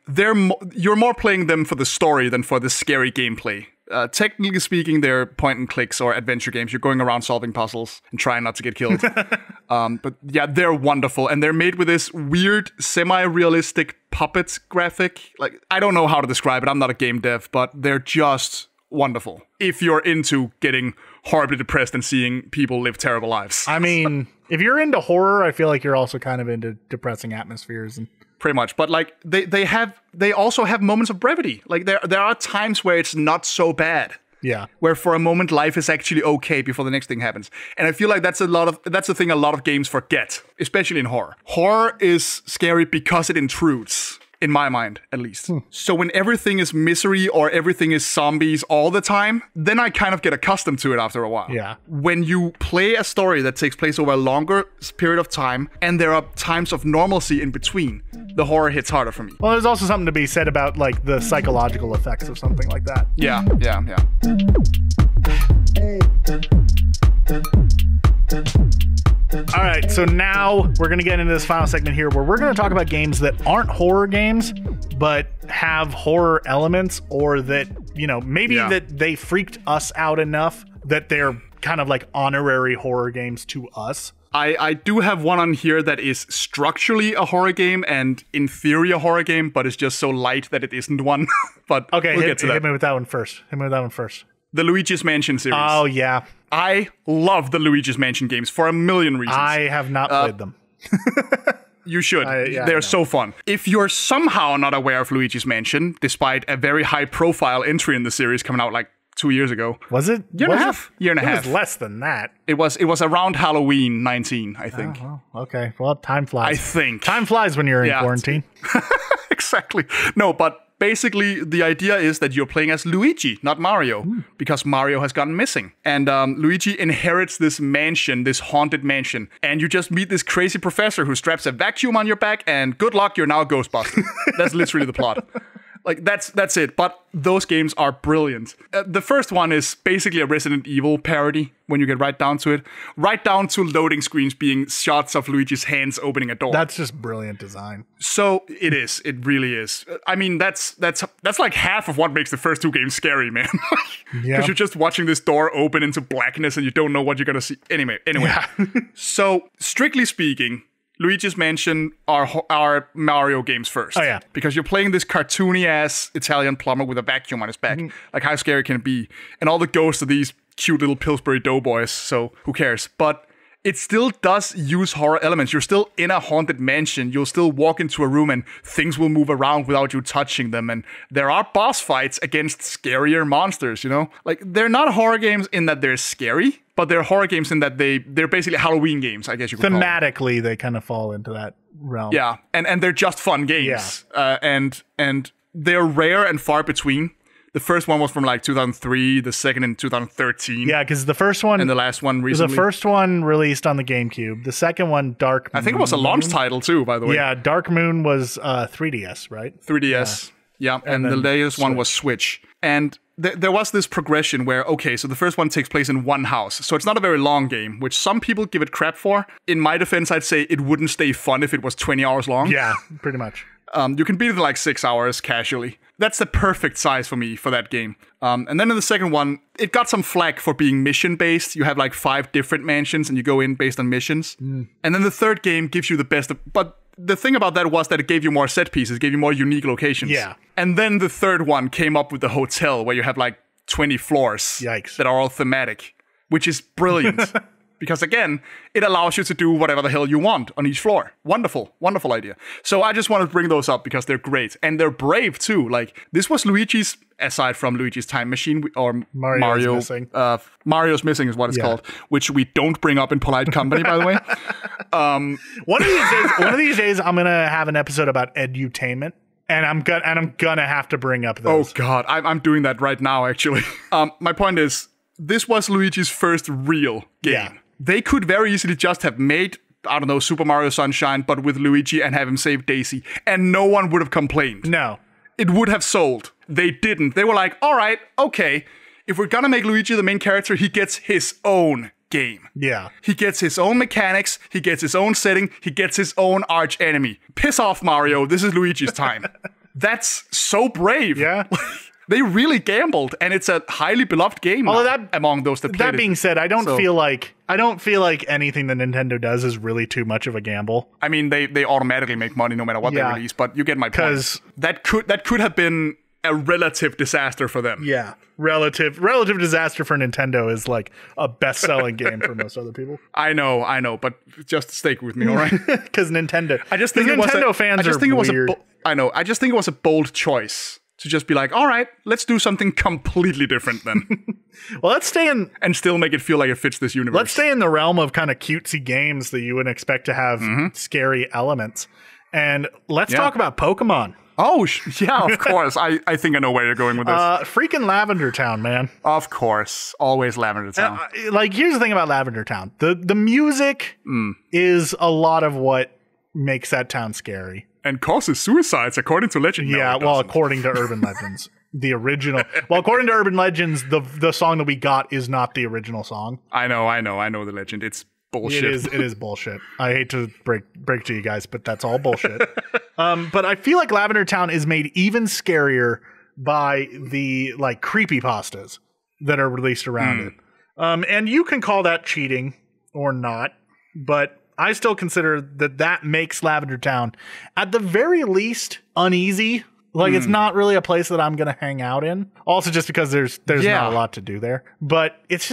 you're more playing them for the story than for the scary gameplay. Technically speaking, they're point and clicks or adventure games. You're going around solving puzzles and trying not to get killed. But yeah, they're wonderful. And they're made with this weird, semi-realistic puppet graphic. Like, I don't know how to describe it. I'm not a game dev, but they're just wonderful. If you're into getting horribly depressed and seeing people live terrible lives. I mean, if you're into horror, I feel like you're also kind of into depressing atmospheres and pretty much, but like they also have moments of brevity. Like there are times where it's not so bad. Yeah. Where for a moment life is actually okay before the next thing happens. And I feel like that's the thing a lot of games forget, especially in horror. Horror is scary because it intrudes. In my mind, at least. So when everything is misery or everything is zombies all the time, then I kind of get accustomed to it after a while. Yeah. When you play a story that takes place over a longer period of time, and there are times of normalcy in between, the horror hits harder for me. Well, there's also something to be said about like the psychological effects of something like that. Yeah. All right, so now we're going to get into this final segment here where we're going to talk about games that aren't horror games, but have horror elements, or that, maybe that they freaked us out enough that they're kind of like honorary horror games to us. I do have one on here that is structurally a horror game and in theory a horror game, but it's just so light that it isn't one. But okay, we'll get to that. Hit me with that one first. The Luigi's Mansion series. Oh, yeah. I love the Luigi's Mansion games for a million reasons. I have not played them. You should. They're so fun. If you're somehow not aware of Luigi's Mansion, despite a very high-profile entry in the series coming out like 2 years ago. Was it? Year and a half. It was less than that. It was around Halloween 19, I think. Oh, okay. Well, time flies. I think. Time flies when you're in quarantine. Exactly. No, but basically, the idea is that you're playing as Luigi, not Mario, because Mario has gone missing. And Luigi inherits this mansion, this haunted mansion. And you just meet this crazy professor who straps a vacuum on your back, and good luck, you're now a Ghostbuster. That's literally the plot. Like that's it. But those games are brilliant. The first one is basically a Resident Evil parody when you get right down to it. Right down to loading screens being shots of Luigi's hands opening a door. That's just brilliant design. So it is. It really is. I mean, that's like half of what makes the first two games scary, man. Because you're just watching this door open into blackness and you don't know what you're gonna see. Anyway. Yeah. So strictly speaking, Luigi's Mansion are Mario games first. Oh, yeah. Because you're playing this cartoony-ass Italian plumber with a vacuum on his back. Like, how scary can it be? And all the ghosts are these cute little Pillsbury Doughboys, so who cares? But it still does use horror elements. You're still in a haunted mansion. You'll still walk into a room and things will move around without you touching them. And there are boss fights against scarier monsters, you know? Like, they're not horror games in that they're scary, but they're horror games in that they're basically Halloween games, I guess you could call them. Thematically, they kind of fall into that realm. Yeah, and they're just fun games. Yeah. And they're rare and far between. The first one was from like 2003, the second in 2013. Yeah, because the first one... And the last one recently. The first one released on the GameCube. The second one, Dark Moon. I think it was a launch title too, by the way. Yeah, Dark Moon was 3DS, right? 3DS. Yeah, and the latest one was Switch. And there was this progression where, okay, so the first one takes place in one house. So it's not a very long game, which some people give it crap for. In my defense, I'd say it wouldn't stay fun if it was 20 hours long. Yeah, pretty much. You can beat it in like 6 hours casually. That's the perfect size for me for that game. And then in the second one, it got some flack for being mission-based. You have like 5 different mansions and you go in based on missions. And then the third game gives you the best of... But the thing about that was that it gave you more set pieces, gave you more unique locations. Yeah. And then the third one came up with the hotel where you have like 20 floors. Yikes. That are all thematic, which is brilliant. Because again, it allows you to do whatever the hell you want on each floor. Wonderful, wonderful idea. So I just wanted to bring those up because they're great. And they're brave too. Like, this was Luigi's, aside from Luigi's Time Machine, or Mario. Missing. Mario's Missing is what it's called, which we don't bring up in polite company, by the way. One of these days, I'm going to have an episode about edutainment. And I'm gonna have to bring up those. Oh God, I'm doing that right now, actually. My point is, this was Luigi's first real game. Yeah. They could very easily just have made, I don't know, Super Mario Sunshine, but with Luigi and have him save Daisy, and no one would have complained. No. It would have sold. They didn't. They were like, all right, okay, if we're gonna make Luigi the main character, he gets his own game. Yeah. He gets his own mechanics, he gets his own setting, he gets his own arch enemy. Piss off, Mario, this is Luigi's time. That's so brave. Yeah. They really gambled, and it's a highly beloved game among those that played it. That being said, I don't feel like anything that Nintendo does is really too much of a gamble. I mean, they automatically make money no matter what they release, but you get my point. Because that could have been a relative disaster for them. Yeah. Relative disaster for Nintendo is like a best-selling game for most other people. I know, but just stay with me, all right? Because Nintendo. I just think Nintendo fans are weird. I know. I just think it was a bold choice to just be like, all right, let's do something completely different then. Well, let's stay in... And still make it feel like it fits this universe. Let's stay in the realm of kind of cutesy games that you would expect to have scary elements. And let's talk about Pokemon. Oh, yeah, of course. I think I know where you're going with this. Freaking Lavender Town, man. Of course. Always Lavender Town. Like, here's the thing about Lavender Town. The music is a lot of what makes that town scary. And causes suicides, according to legend. Yeah, well, according to urban legends. The original. Well, according to urban legends, the song that we got is not the original song. I know the legend. It's bullshit. It is bullshit. I hate to break to you guys, but that's all bullshit. But I feel like Lavender Town is made even scarier by the like creepypastas that are released around it. And you can call that cheating or not, but I still consider that makes Lavender Town, at the very least, uneasy. Like, it's not really a place that I'm going to hang out in. Also, just because there's not a lot to do there. But it's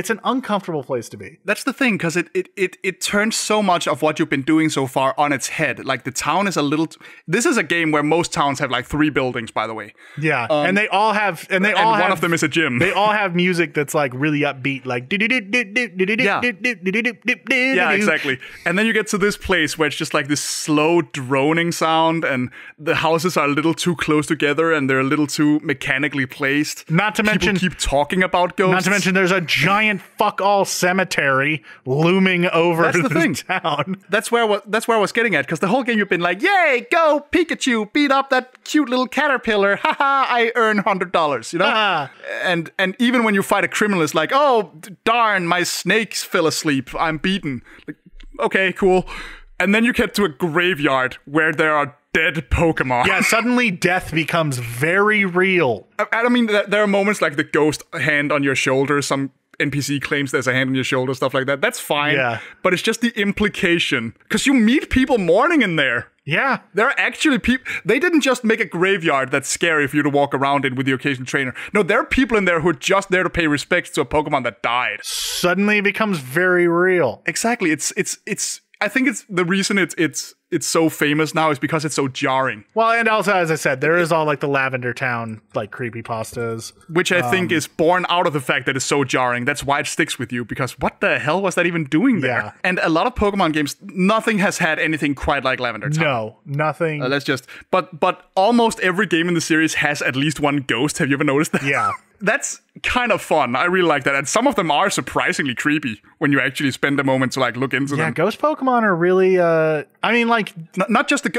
an uncomfortable place to be. That's the thing, because it turns so much of what you've been doing so far on its head. Like, the town is a little... This is a game where most towns have, like, 3 buildings, by the way. Yeah, and they all have... And one of them is a gym. They all have music that's, like, really upbeat. Like... Yeah, exactly. And then you get to this place where it's just, like, this slow droning sound, and the houses are little too close together and they're a little too mechanically placed. Not to mention, people keep talking about ghosts. Not to mention, there's a giant fuck all cemetery looming over this town. That's where I was getting at, because the whole game you've been like, "Yay, go Pikachu, beat up that cute little caterpillar! Haha, I earn $100." You know, and even when you fight a criminal, it's like, "Oh darn, my snakes fell asleep. I'm beaten." Like, okay, cool. And then you get to a graveyard where there are dead Pokemon. Yeah, suddenly death becomes very real. I mean, there are moments like the ghost hand on your shoulder. Some NPC claims there's a hand on your shoulder, stuff like that. That's fine. Yeah. But it's just the implication. Because you meet people mourning in there. Yeah. There are actually people. They didn't just make a graveyard that's scary for you to walk around in with the occasional trainer. No, there are people in there who are just there to pay respects to a Pokemon that died. Suddenly it becomes very real. Exactly. I think it's the reason it's so famous now is because it's so jarring. Well, and also, as I said, there is all like the Lavender Town like creepypastas, which I think is born out of the fact that it's so jarring. That's why it sticks with you, because what the hell was that even doing there? Yeah. And a lot of Pokemon games, nothing has had anything quite like Lavender Town. No, nothing. But almost every game in the series has at least one ghost. Have you ever noticed that? Yeah. That's kind of fun. I really like that. And some of them are surprisingly creepy when you actually spend a moment to like look into them. Yeah, ghost Pokemon are really I mean, like not just the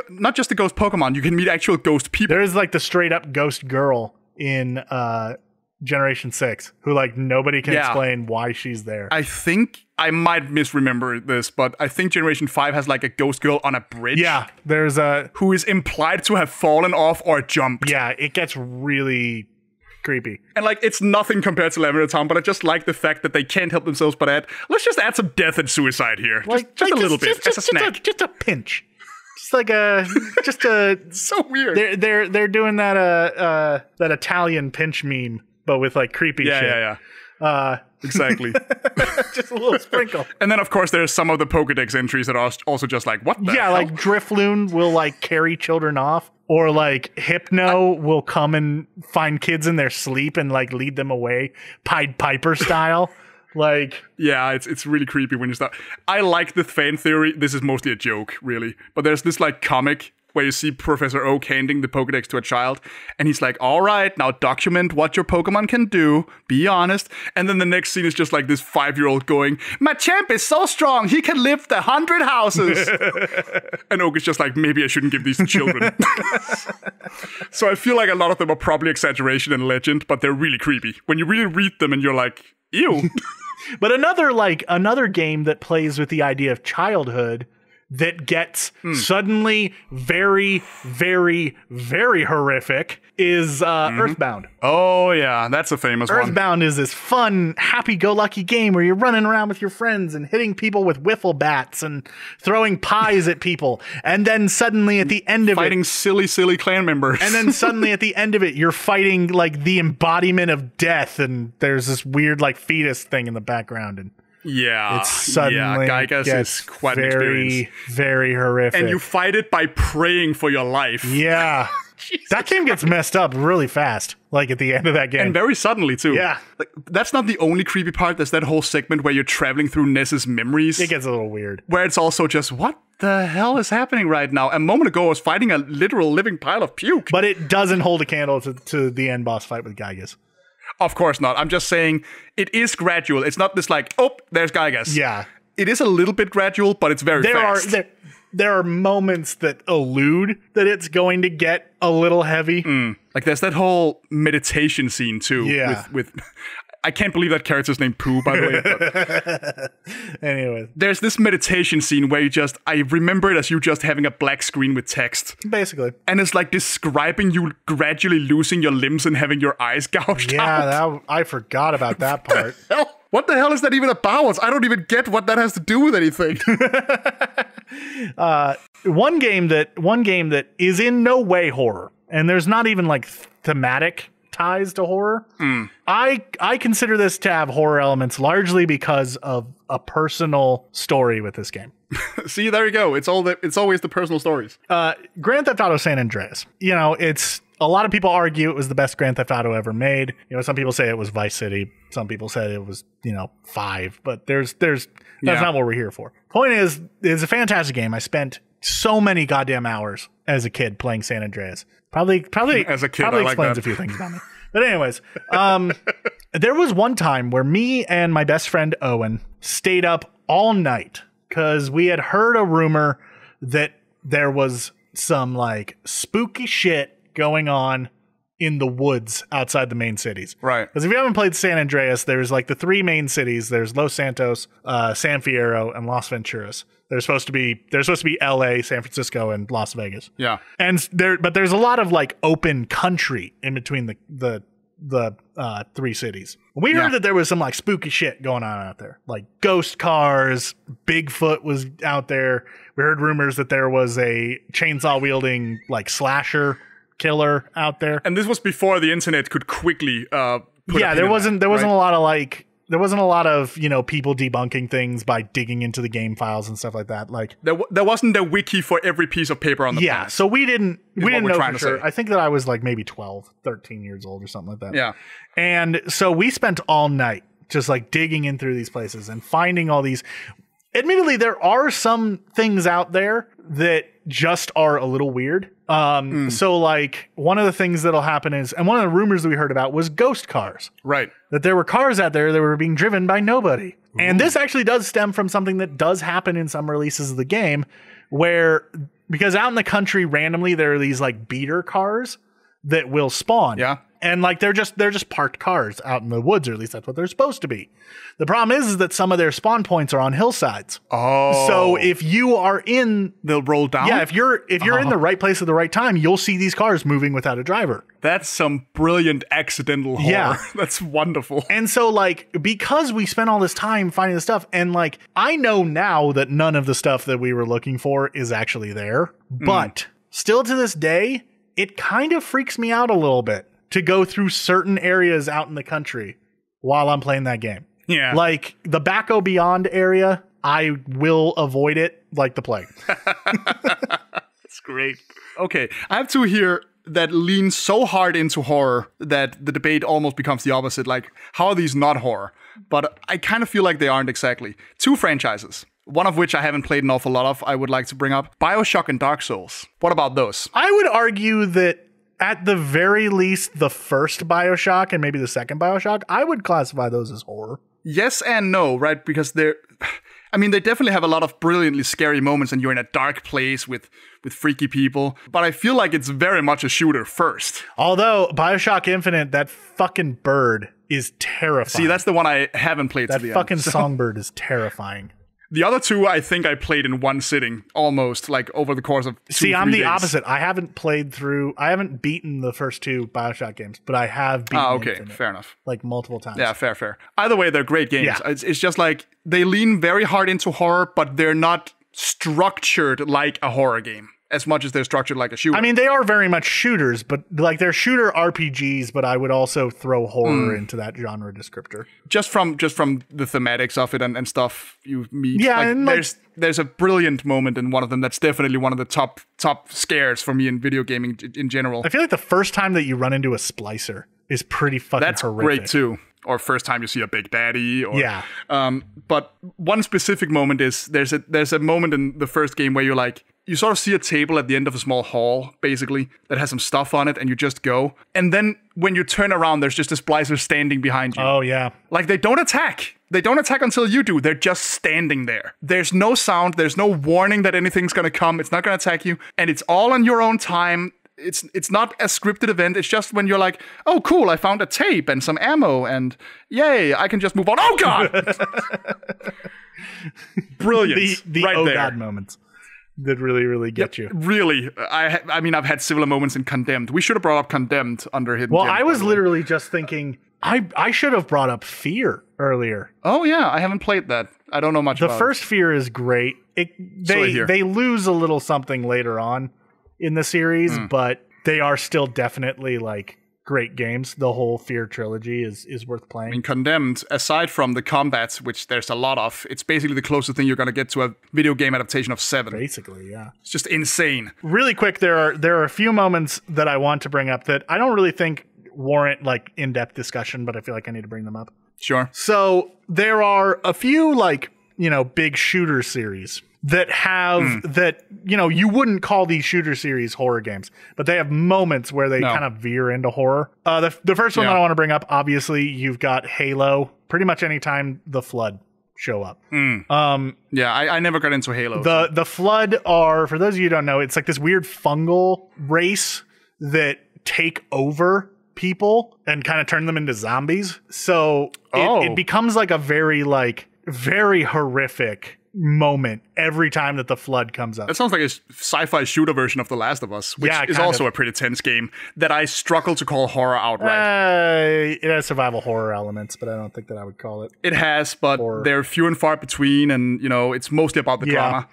ghost Pokemon, you can meet actual ghost people. There is like the straight up ghost girl in Generation 6 who like nobody can explain why she's there. I think I might misremember this, but I think Generation 5 has like a ghost girl on a bridge. Yeah, there's a who is implied to have fallen off or jumped. Yeah, it gets really creepy. And like, it's nothing compared to Lavender Town, but I just like the fact that they can't help themselves but let's just add some death and suicide here. Like, just a little bit, as a snack. Just a pinch. Just like a so weird. They're doing that Italian pinch meme, but with like creepy shit. Yeah. Exactly. Just a little sprinkle. And then, of course, there's some of the Pokedex entries that are also just like, what the hell? Like Drifloon will like carry children off, or like Hypno will come and find kids in their sleep and like lead them away, Pied Piper style. Like, yeah, it's really creepy when you start. I like the fan theory. This is mostly a joke, really. But there's this like comic where you see Professor Oak handing the Pokedex to a child, and he's like, "All right, now document what your Pokemon can do. Be honest." And then the next scene is just like this 5-year-old going, "My champ is so strong, he can lift 100 houses." And Oak is just like, "Maybe I shouldn't give these to children." So I feel like a lot of them are probably exaggeration and legend, but they're really creepy. When you really read them and you're like, ew. But another game that plays with the idea of childhood that gets suddenly very, very, very horrific is Earthbound. Oh, yeah, that's a famous one. Earthbound is this fun, happy-go-lucky game where you're running around with your friends and hitting people with wiffle bats and throwing pies at people. And then suddenly at the end of fighting silly clan members. And then suddenly at the end of it, you're fighting like the embodiment of death, and there's this weird like fetus thing in the background. And yeah, it's suddenly Gygas is quite an experience. Very horrific. And you fight it by praying for your life. Yeah. That game gets messed up really fast, like at the end of that game. And very suddenly, too. Yeah. Like, that's not the only creepy part. There's that whole segment where you're traveling through Ness's memories. It gets a little weird. Where it's also just, what the hell is happening right now? A moment ago, I was fighting a literal living pile of puke. But it doesn't hold a candle to the end boss fight with Gygas. Of course not. I'm just saying it is gradual. It's not this like, oh, there's Gygas. Yeah. It is a little bit gradual, but it's very fast. There are moments that allude that it's going to get a little heavy. Like there's that whole meditation scene too. Yeah. With I can't believe that character's named Pooh, by the way. But anyway. There's this meditation scene where I remember it as you just having a black screen with text. Basically. And it's like describing you gradually losing your limbs and having your eyes gouged out. Yeah, I forgot about that part. What the hell is that even about? I don't even get what that has to do with anything. One game that is in no way horror, and there's not even like thematic ties to horror. I consider this to have horror elements largely because of a personal story with this game. See, there you go. It's always the personal stories. Grand Theft Auto San Andreas. You know, it's a lot of people argue it was the best Grand Theft Auto ever made. You know, some people say it was Vice City. Some people said it was, 5. But that's not what we're here for. Point is, it's a fantastic game. I spent so many goddamn hours as a kid playing San Andreas. Probably as a kid, probably I like explains that. a few things about me. But anyways, there was one time where me and my best friend Owen stayed up all night because we had heard a rumor that there was some like spooky shit going on in the woods outside the main cities. Right. Because if you haven't played San Andreas, there's like the three main cities. There's Los Santos, San Fierro, and Las Venturas. There's supposed to be LA, San Francisco, and Las Vegas. Yeah. But there's a lot of like open country in between the three cities. We heard that there was some like spooky shit going on out there, like ghost cars. Bigfoot was out there. We heard rumors that there was a chainsaw wielding like slasher killer out there. And this was before the internet could quickly there wasn't a lot of there wasn't a lot of, people debunking things by digging into the game files and stuff like that. Like there wasn't a wiki for every piece of paper on the planet. so we didn't know for sure. Say. I think that I was like maybe 12, 13 years old or something like that. Yeah. And so we spent all night just like digging in through these places and finding all these. Admittedly, there are some things out there that just are a little weird. So like one of the things that'll happen is, and one of the rumors that we heard about was ghost cars. Right. That there were cars out there that were being driven by nobody. Ooh. And this actually does stem from something that does happen in some releases of the game because out in the country randomly, there are these like beater cars that will spawn. Yeah. And like they're just parked cars out in the woods, or at least that's what they're supposed to be. The problem is that some of their spawn points are on hillsides. Oh. So if you are they'll roll down? Yeah, if you're in the right place at the right time, you'll see these cars moving without a driver. That's some brilliant accidental horror. Yeah. That's wonderful. And so like because we spent all this time finding the stuff, and like I know now that none of the stuff that we were looking for is actually there, but still to this day, it kind of freaks me out a little bit to go through certain areas out in the country while I'm playing that game. Yeah. Like the Backo Beyond area, I will avoid it like the plague. That's great. Okay, I have two here that lean so hard into horror that the debate almost becomes the opposite. Like, how are these not horror? But I kind of feel like they aren't exactly. Two franchises. One of which I haven't played an awful lot of, I would like to bring up. BioShock and Dark Souls. What about those? I would argue that at the very least, the first BioShock and maybe the second BioShock, I would classify those as horror. Yes and no, right? Because they definitely have a lot of brilliantly scary moments and you're in a dark place with freaky people. But I feel like it's very much a shooter first. Although BioShock Infinite, that fucking bird is terrifying. See, that's the one I haven't played to the end. That fucking songbird is terrifying. The other two, I think I played in one sitting, almost, like over the course of 2-3 days. See, I'm the opposite. I haven't beaten the first two BioShock games, but I have beaten Infinite, fair enough. Like multiple times. Yeah, fair. Either way, they're great games. Yeah. It's just like, they lean very hard into horror, but they're not structured like a horror game, as much as they're structured like a shooter. I mean, they are very much shooters, but like they're shooter RPGs, but I would also throw horror into that genre descriptor. Just from the thematics of it and stuff you meet. Yeah, like, and there's a brilliant moment in one of them that's definitely one of the top scares for me in video gaming in general. I feel like the first time that you run into a splicer is pretty fucking that's horrific. Great too. Or first time you see a Big Daddy. Or, yeah. But one specific moment is there's a moment in the first game where you're like, you sort of see a table at the end of a small hall, basically, that has some stuff on it, and you just go. And then when you turn around, there's just a splicer standing behind you. Oh, yeah. Like, they don't attack. They don't attack until you do. They're just standing there. There's no sound. There's no warning that anything's going to come. It's not going to attack you. And it's all on your own time. It's not a scripted event. It's just when you're like, oh, cool, I found a tape and some ammo, and yay, I can just move on. Oh, God! Brilliant. The right oh, there. God moments. That really, really get you. Really. I mean, I've had similar moments in Condemned. We should have brought up Condemned under Hidden Gems. Well, I was literally just thinking, I should have brought up Fear earlier. Oh, yeah. I haven't played that. I don't know much about it. The first Fear is great. They lose a little something later on in the series, but they are still definitely, like, great games. The whole Fear trilogy is worth playing. I mean, Condemned, aside from the combat, which there's a lot of, it's basically the closest thing you're going to get to a video game adaptation of 7. Basically, yeah. It's just insane. Really quick, there are a few moments that I want to bring up that I don't really think warrant, like, in-depth discussion, but I feel like I need to bring them up. Sure. So there are a few, like, big shooter series that have that, you wouldn't call these shooter series horror games, but they have moments where they kind of veer into horror. The first one that I want to bring up, obviously, you've got Halo. Pretty much anytime the Flood show up. I never got into Halo. The Flood are, for those of you who don't know, it's like this weird fungal race that take over people and kind of turn them into zombies. So it becomes like a very horrific moment every time that the Flood comes up. That sounds like a sci-fi shooter version of The Last of Us, which is also a pretty tense game that I struggle to call horror outright. It has survival horror elements, but I don't think that I would call it. It has, but they're few and far between, and it's mostly about the drama.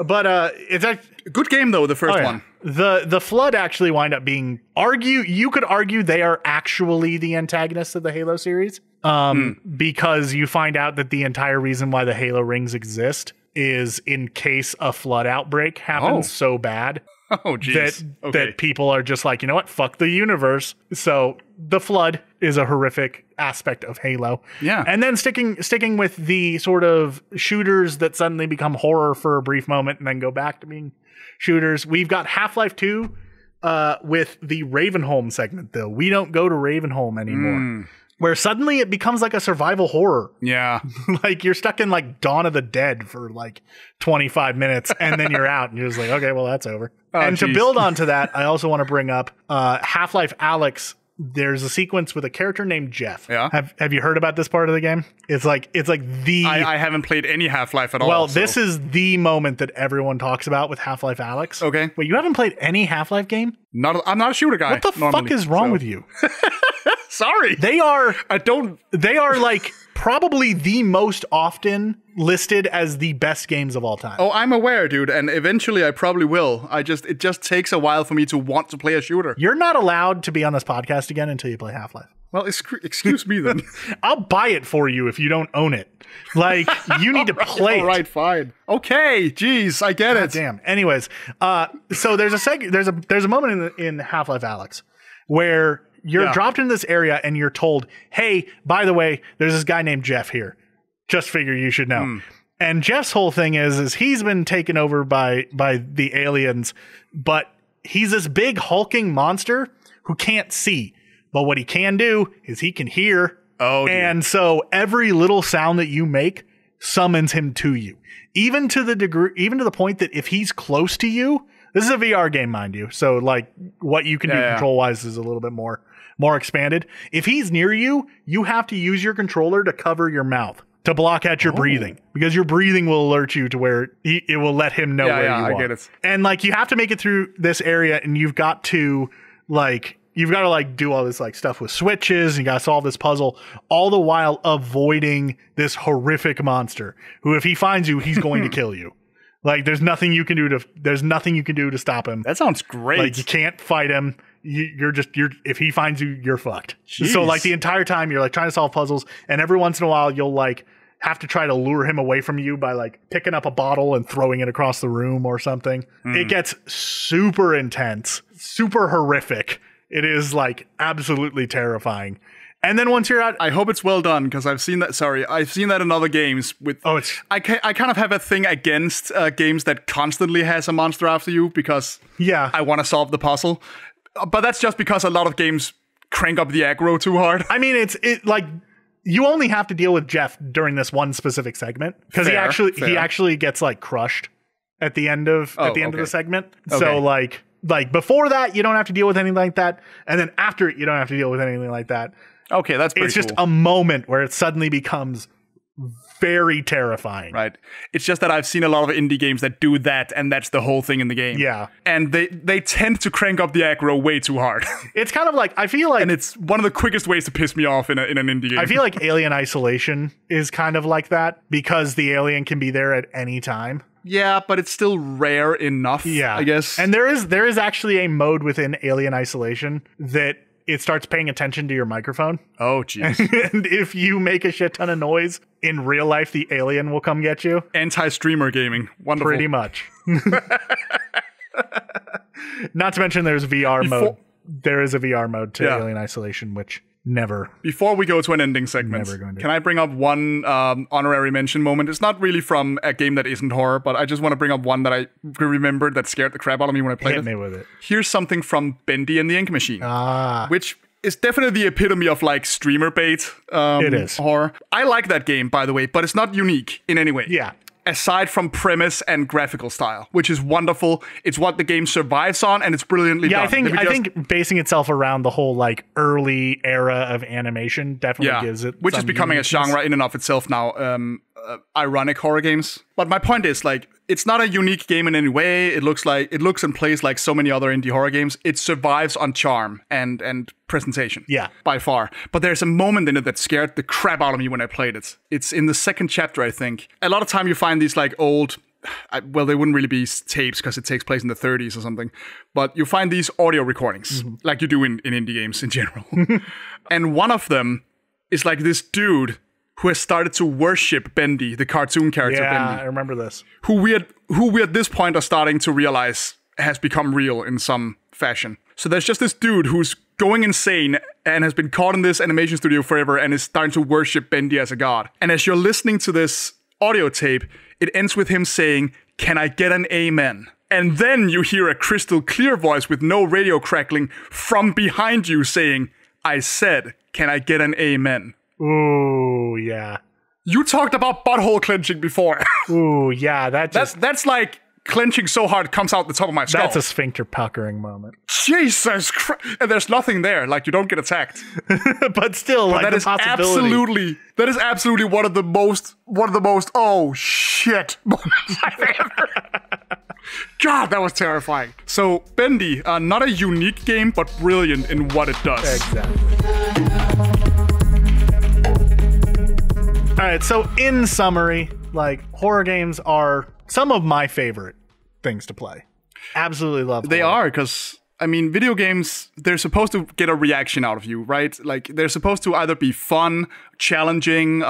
But it's a good game though. The first one. The Flood actually wind up being you could argue they are actually the antagonists of the Halo series. Because you find out that the entire reason why the Halo rings exist is in case a flood outbreak happens so bad that people are just like, you know what, fuck the universe. So the Flood is a horrific aspect of Halo. Yeah. And then sticking with the sort of shooters that suddenly become horror for a brief moment and then go back to being shooters, we've got Half-Life 2 with the Ravenholm segment, though. We don't go to Ravenholm anymore. Where suddenly it becomes like a survival horror. Yeah. Like you're stuck in like Dawn of the Dead for like 25 minutes and then you're out and you're just like, okay, well, that's over. To build onto that, I also want to bring up Half-Life Alyx. There's a sequence with a character named Jeff. Yeah. Have you heard about this part of the game? It's like the I haven't played any Half-Life at all. Well, this is the moment that everyone talks about with Half-Life Alyx. Okay. Wait, you haven't played any Half-Life game? I'm not a shooter guy. What the fuck is wrong with you? Sorry. They are like probably the most often listed as the best games of all time. Oh, I'm aware, dude, and eventually I probably will. It just takes a while for me to want to play a shooter. You're not allowed to be on this podcast again until you play Half-Life. Well, excuse me then. I'll buy it for you if you don't own it. Like, you need to play it. All right, fine. Okay, jeez, I get it. Damn. Anyways, so there's a moment in Half-Life Alyx where you're dropped into this area and you're told, hey, by the way, there's this guy named Jeff here. Just figure you should know. And Jeff's whole thing is he's been taken over by the aliens, but he's this big hulking monster who can't see. But what he can do is he can hear. Oh, dear. And so every little sound that you make summons him to you. Even to the point that if he's close to you, this is a VR game, mind you. So like what you can do control wise is a little bit more expanded. If he's near you, you have to use your controller to cover your mouth to block out your breathing, because your breathing will alert you to where it will let him know where you are. I get it. And like you have to make it through this area, and you've got to do all this like stuff with switches, and you got to solve this puzzle, all the while avoiding this horrific monster who, if he finds you, he's going to kill you. Like there's nothing you can do to stop him. That sounds great. Like you can't fight him. If he finds you, you're fucked. Jeez. So like the entire time you're like trying to solve puzzles, and every once in a while you'll like have to try to lure him away from you by like picking up a bottle and throwing it across the room or something. It gets super intense, super horrific. It is like absolutely terrifying. And then once you're out, I hope it's well done, because I've seen that. Sorry, I've seen that in other games. I kind of have a thing against games that constantly has a monster after you, because I want to solve the puzzle. But that's just because a lot of games crank up the aggro too hard. I mean, it like you only have to deal with Jeff during this one specific segment, because he actually gets like crushed at the end of the segment. Okay. So like before that, you don't have to deal with anything like that, and then after it, you don't have to deal with anything like that. Okay, that's pretty It's just a moment where it suddenly becomes very terrifying. Right. It's just that I've seen a lot of indie games that do that, and that's the whole thing in the game. Yeah. And they tend to crank up the aggro way too hard. It's kind of like, I feel like... And it's one of the quickest ways to piss me off in an indie game. I feel like Alien Isolation is kind of like that, because the alien can be there at any time. Yeah, but it's still rare enough, I guess. And there is actually a mode within Alien Isolation that it starts paying attention to your microphone. Oh, jeez. And if you make a shit ton of noise, in real life, the alien will come get you. Anti-streamer gaming. Wonderful. Pretty much. Not to mention there's VR mode. There is a VR mode to Alien Isolation, which Never. Before we go to an ending segment, can I bring up one honorary mention moment? It's not really from a game that isn't horror, but I just want to bring up one that I remembered that scared the crap out of me when I played it. Hit me with it. Here's something from Bendy and the Ink Machine, which is definitely the epitome of like streamer bait it is. horror. I like that game, by the way, but it's not unique in any way. Yeah. Aside from premise and graphical style, which is wonderful. It's what the game survives on, and it's brilliantly done. I think basing itself around the whole like early era of animation definitely gives it, which is becoming a genre in and of itself now. Ironic horror games. But my point is, like, it's not a unique game in any way. It looks and plays like so many other indie horror games. It survives on charm and presentation. Yeah. By far. But there's a moment in it that scared the crap out of me when I played it. It's in the second chapter, I think. A lot of time you find these like old, well, they wouldn't really be tapes because it takes place in the 30s or something. But you find these audio recordings, like you do in indie games in general. And one of them is like this dude who has started to worship Bendy, the cartoon character Bendy. Yeah, I remember this. Who we at this point are starting to realize has become real in some fashion. So there's just this dude who's going insane and has been caught in this animation studio forever and is starting to worship Bendy as a god. And as you're listening to this audio tape, it ends with him saying, "Can I get an amen?" And then you hear a crystal clear voice with no radio crackling from behind you saying, "I said, can I get an amen?" Ooh, yeah. You talked about butthole clenching before. Ooh, yeah. That's like clenching so hard it comes out the top of my skull. That's a sphincter puckering moment. Jesus Christ. And there's nothing there. Like, you don't get attacked. But still, like, that is absolutely one of the most, oh shit moments I've ever. God, that was terrifying. So, Bendy, not a unique game, but brilliant in what it does. Exactly. All right, so in summary, like, horror games are some of my favorite things to play. Absolutely love They horror. are, because, I mean, video games, they're supposed to get a reaction out of you, right? Like, they're supposed to either be fun, challenging,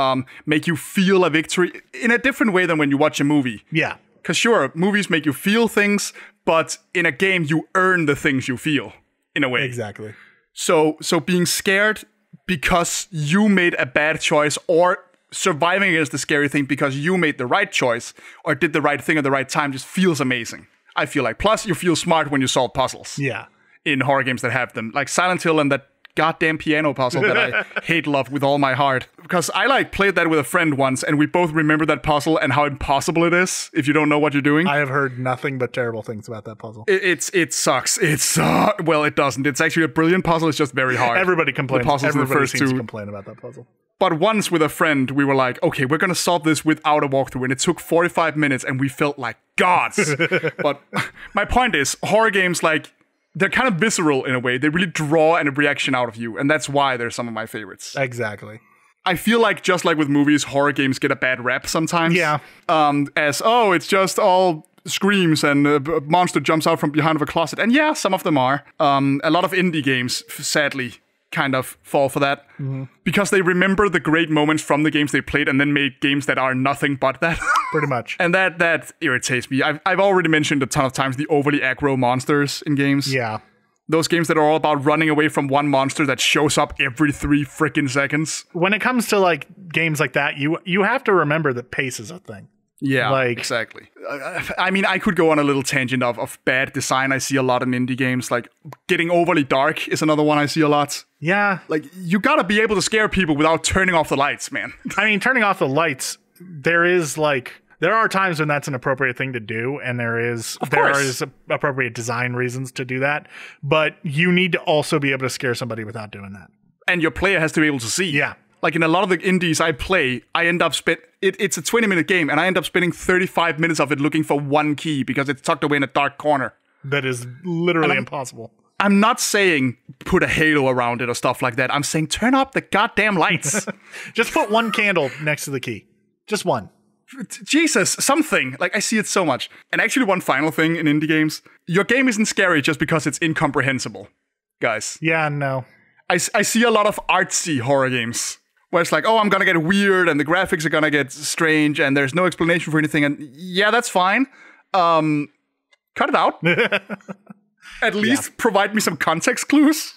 make you feel a victory in a different way than when you watch a movie. Yeah. Because sure, movies make you feel things, but in a game, you earn the things you feel, in a way. Exactly. So being scared because you made a bad choice, or surviving against the scary thing because you made the right choice or did the right thing at the right time just feels amazing. I feel like. Plus, you feel smart when you solve puzzles. Yeah. In horror games that have them. Like Silent Hill and that goddamn piano puzzle that I hate love with all my heart. Because I like played that with a friend once and we both remember that puzzle and how impossible it is if you don't know what you're doing. I have heard nothing but terrible things about that puzzle. It sucks. Well, it doesn't. It's actually a brilliant puzzle. It's just very hard. Everybody complains. Everybody seems to complain about that puzzle. But once with a friend, we were like, okay, we're going to solve this without a walkthrough. And it took 45 minutes and we felt like gods. But my point is, horror games, like, they're kind of visceral in a way. They really draw a reaction out of you. And that's why they're some of my favorites. Exactly. I feel like, just like with movies, horror games get a bad rap sometimes. Yeah. It's just all screams and a monster jumps out from behind of a closet. And yeah, some of them are. A lot of indie games, sadly, kind of fall for that because they remember the great moments from the games they played and then made games that are nothing but that. Pretty much. And that irritates me. I've already mentioned a ton of times the overly aggro monsters in games. Yeah. Those games that are all about running away from one monster that shows up every 3 freaking seconds. When it comes to like games like that, you have to remember that pace is a thing. Yeah, like, exactly. I mean, I could go on a little tangent of bad design I see a lot in indie games. Like, getting overly dark is another one I see a lot. Yeah. Like, you gotta be able to scare people without turning off the lights, man. I mean, turning off the lights, there are times when that's an appropriate thing to do, and there is appropriate design reasons to do that. But you need to also be able to scare somebody without doing that. And your player has to be able to see. Yeah. Like in a lot of the indies I play, I end up it's a 20-minute game, and I end up spending 35 minutes of it looking for one key because it's tucked away in a dark corner. That is literally impossible. I'm not saying put a halo around it or stuff like that. I'm saying turn up the goddamn lights. Just put one candle next to the key. Just one. Jesus, something. Like, I see it so much. And actually, one final thing in indie games. Your game isn't scary just because it's incomprehensible, guys. Yeah, no. I see a lot of artsy horror games where it's like, oh, I'm gonna get weird and the graphics are gonna get strange and there's no explanation for anything. And yeah, that's fine. Cut it out. At least provide me some context clues.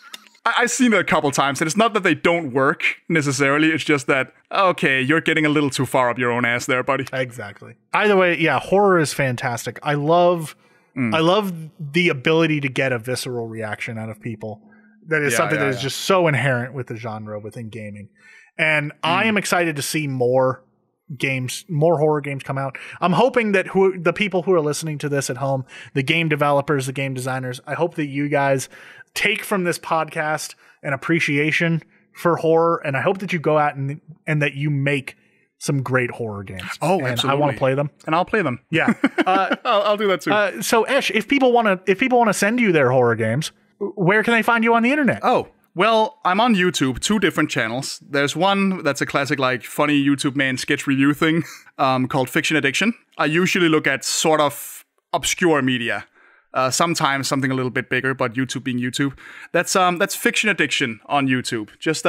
I've seen it a couple times, and it's not that they don't work necessarily. It's just that, okay, you're getting a little too far up your own ass there, buddy. Exactly. Either way, yeah, horror is fantastic. I love the ability to get a visceral reaction out of people. That is something that is just so inherent with the genre within gaming. And I am excited to see more horror games come out. I'm hoping that the people who are listening to this at home, the game developers, the game designers, I hope that you guys take from this podcast an appreciation for horror, and I hope that you go out and that you make some great horror games. Oh, and absolutely. I want to play them. And I'll play them. Yeah. I'll do that too. So Esh, if people want to send you their horror games, where can they find you on the internet? Oh, well, I'm on YouTube, 2 different channels. There's one that's a classic, like, funny YouTube man sketch review thing called Fiction Addiction. I usually look at sort of obscure media. Sometimes something a little bit bigger, but YouTube being YouTube. That's Fiction Addiction on YouTube. Just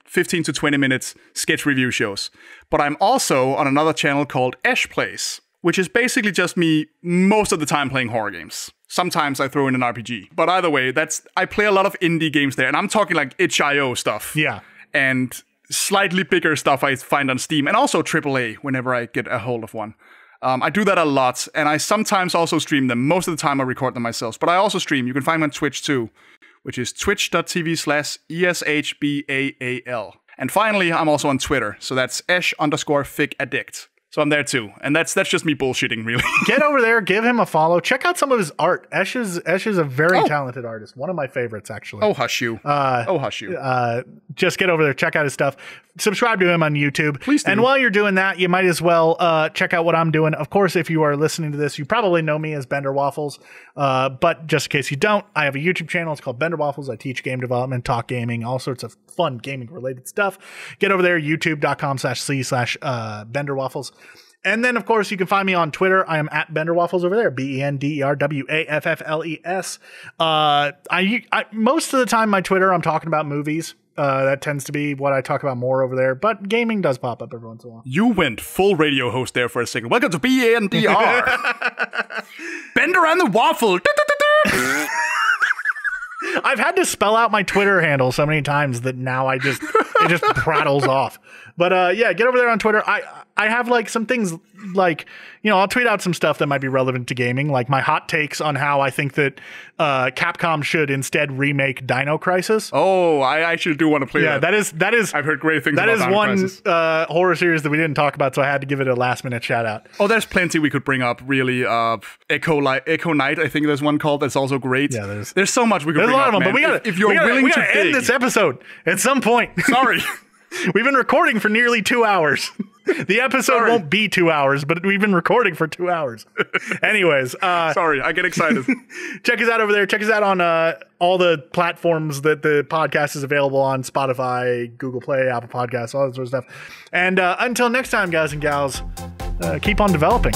15 to 20 minutes sketch review shows. But I'm also on another channel called Ash Plays, which is basically just me most of the time playing horror games. Sometimes I throw in an RPG. But either way, I play a lot of indie games there, and I'm talking like itch.io stuff. Yeah. And slightly bigger stuff I find on Steam, and also AAA whenever I get a hold of one. I do that a lot, and I sometimes also stream them. Most of the time I record them myself, but I also stream. You can find me on Twitch too, which is twitch.tv/ESHBAAL. And finally, I'm also on Twitter, so that's Esh_FigAddict. So I'm there too, and that's just me bullshitting, really. Get over there, give him a follow, check out some of his art. Esh is a very talented artist, one of my favorites actually. Oh, hush you! Hush you! Just get over there, check out his stuff. Subscribe to him on YouTube. Please do. And while you're doing that, you might as well check out what I'm doing. Of course, if you are listening to this, you probably know me as BenderWaffles. But just in case you don't, I have a YouTube channel. It's called BenderWaffles. I teach game development, talk gaming, all sorts of fun gaming related stuff. Get over there, youtube.com/c/BenderWaffles. And then, of course, you can find me on Twitter. I am at BenderWaffles over there, BenderWaffles. Most of the time, my Twitter, I'm talking about movies. That tends to be what I talk about more over there, but gaming does pop up every once in a while. You went full radio host there for a second. Welcome to BenderWaffles. Bender and the Waffle. I've had to spell out my Twitter handle so many times that now it just prattles off. But yeah, get over there on Twitter. I have like some things like, I'll tweet out some stuff that might be relevant to gaming, like my hot takes on how I think that Capcom should instead remake Dino Crisis. Oh, I actually do want to play that. Yeah, that is. I've heard great things about Dino Crisis. That is one horror series that we didn't talk about, so I had to give it a last minute shout out. Oh, there's plenty we could bring up. Really, Echo Knight, I think there's one called that's also great. Yeah, there's so much we could bring up. There's a lot of them, but we gotta end this episode at some point. Sorry. We've been recording for nearly 2 hours. The episode won't be 2 hours, but we've been recording for 2 hours. Anyways. Sorry, I get excited. Check us out over there. Check us out on all the platforms that the podcast is available on. Spotify, Google Play, Apple Podcasts, all that sort of stuff. And until next time, guys and gals, keep on developing.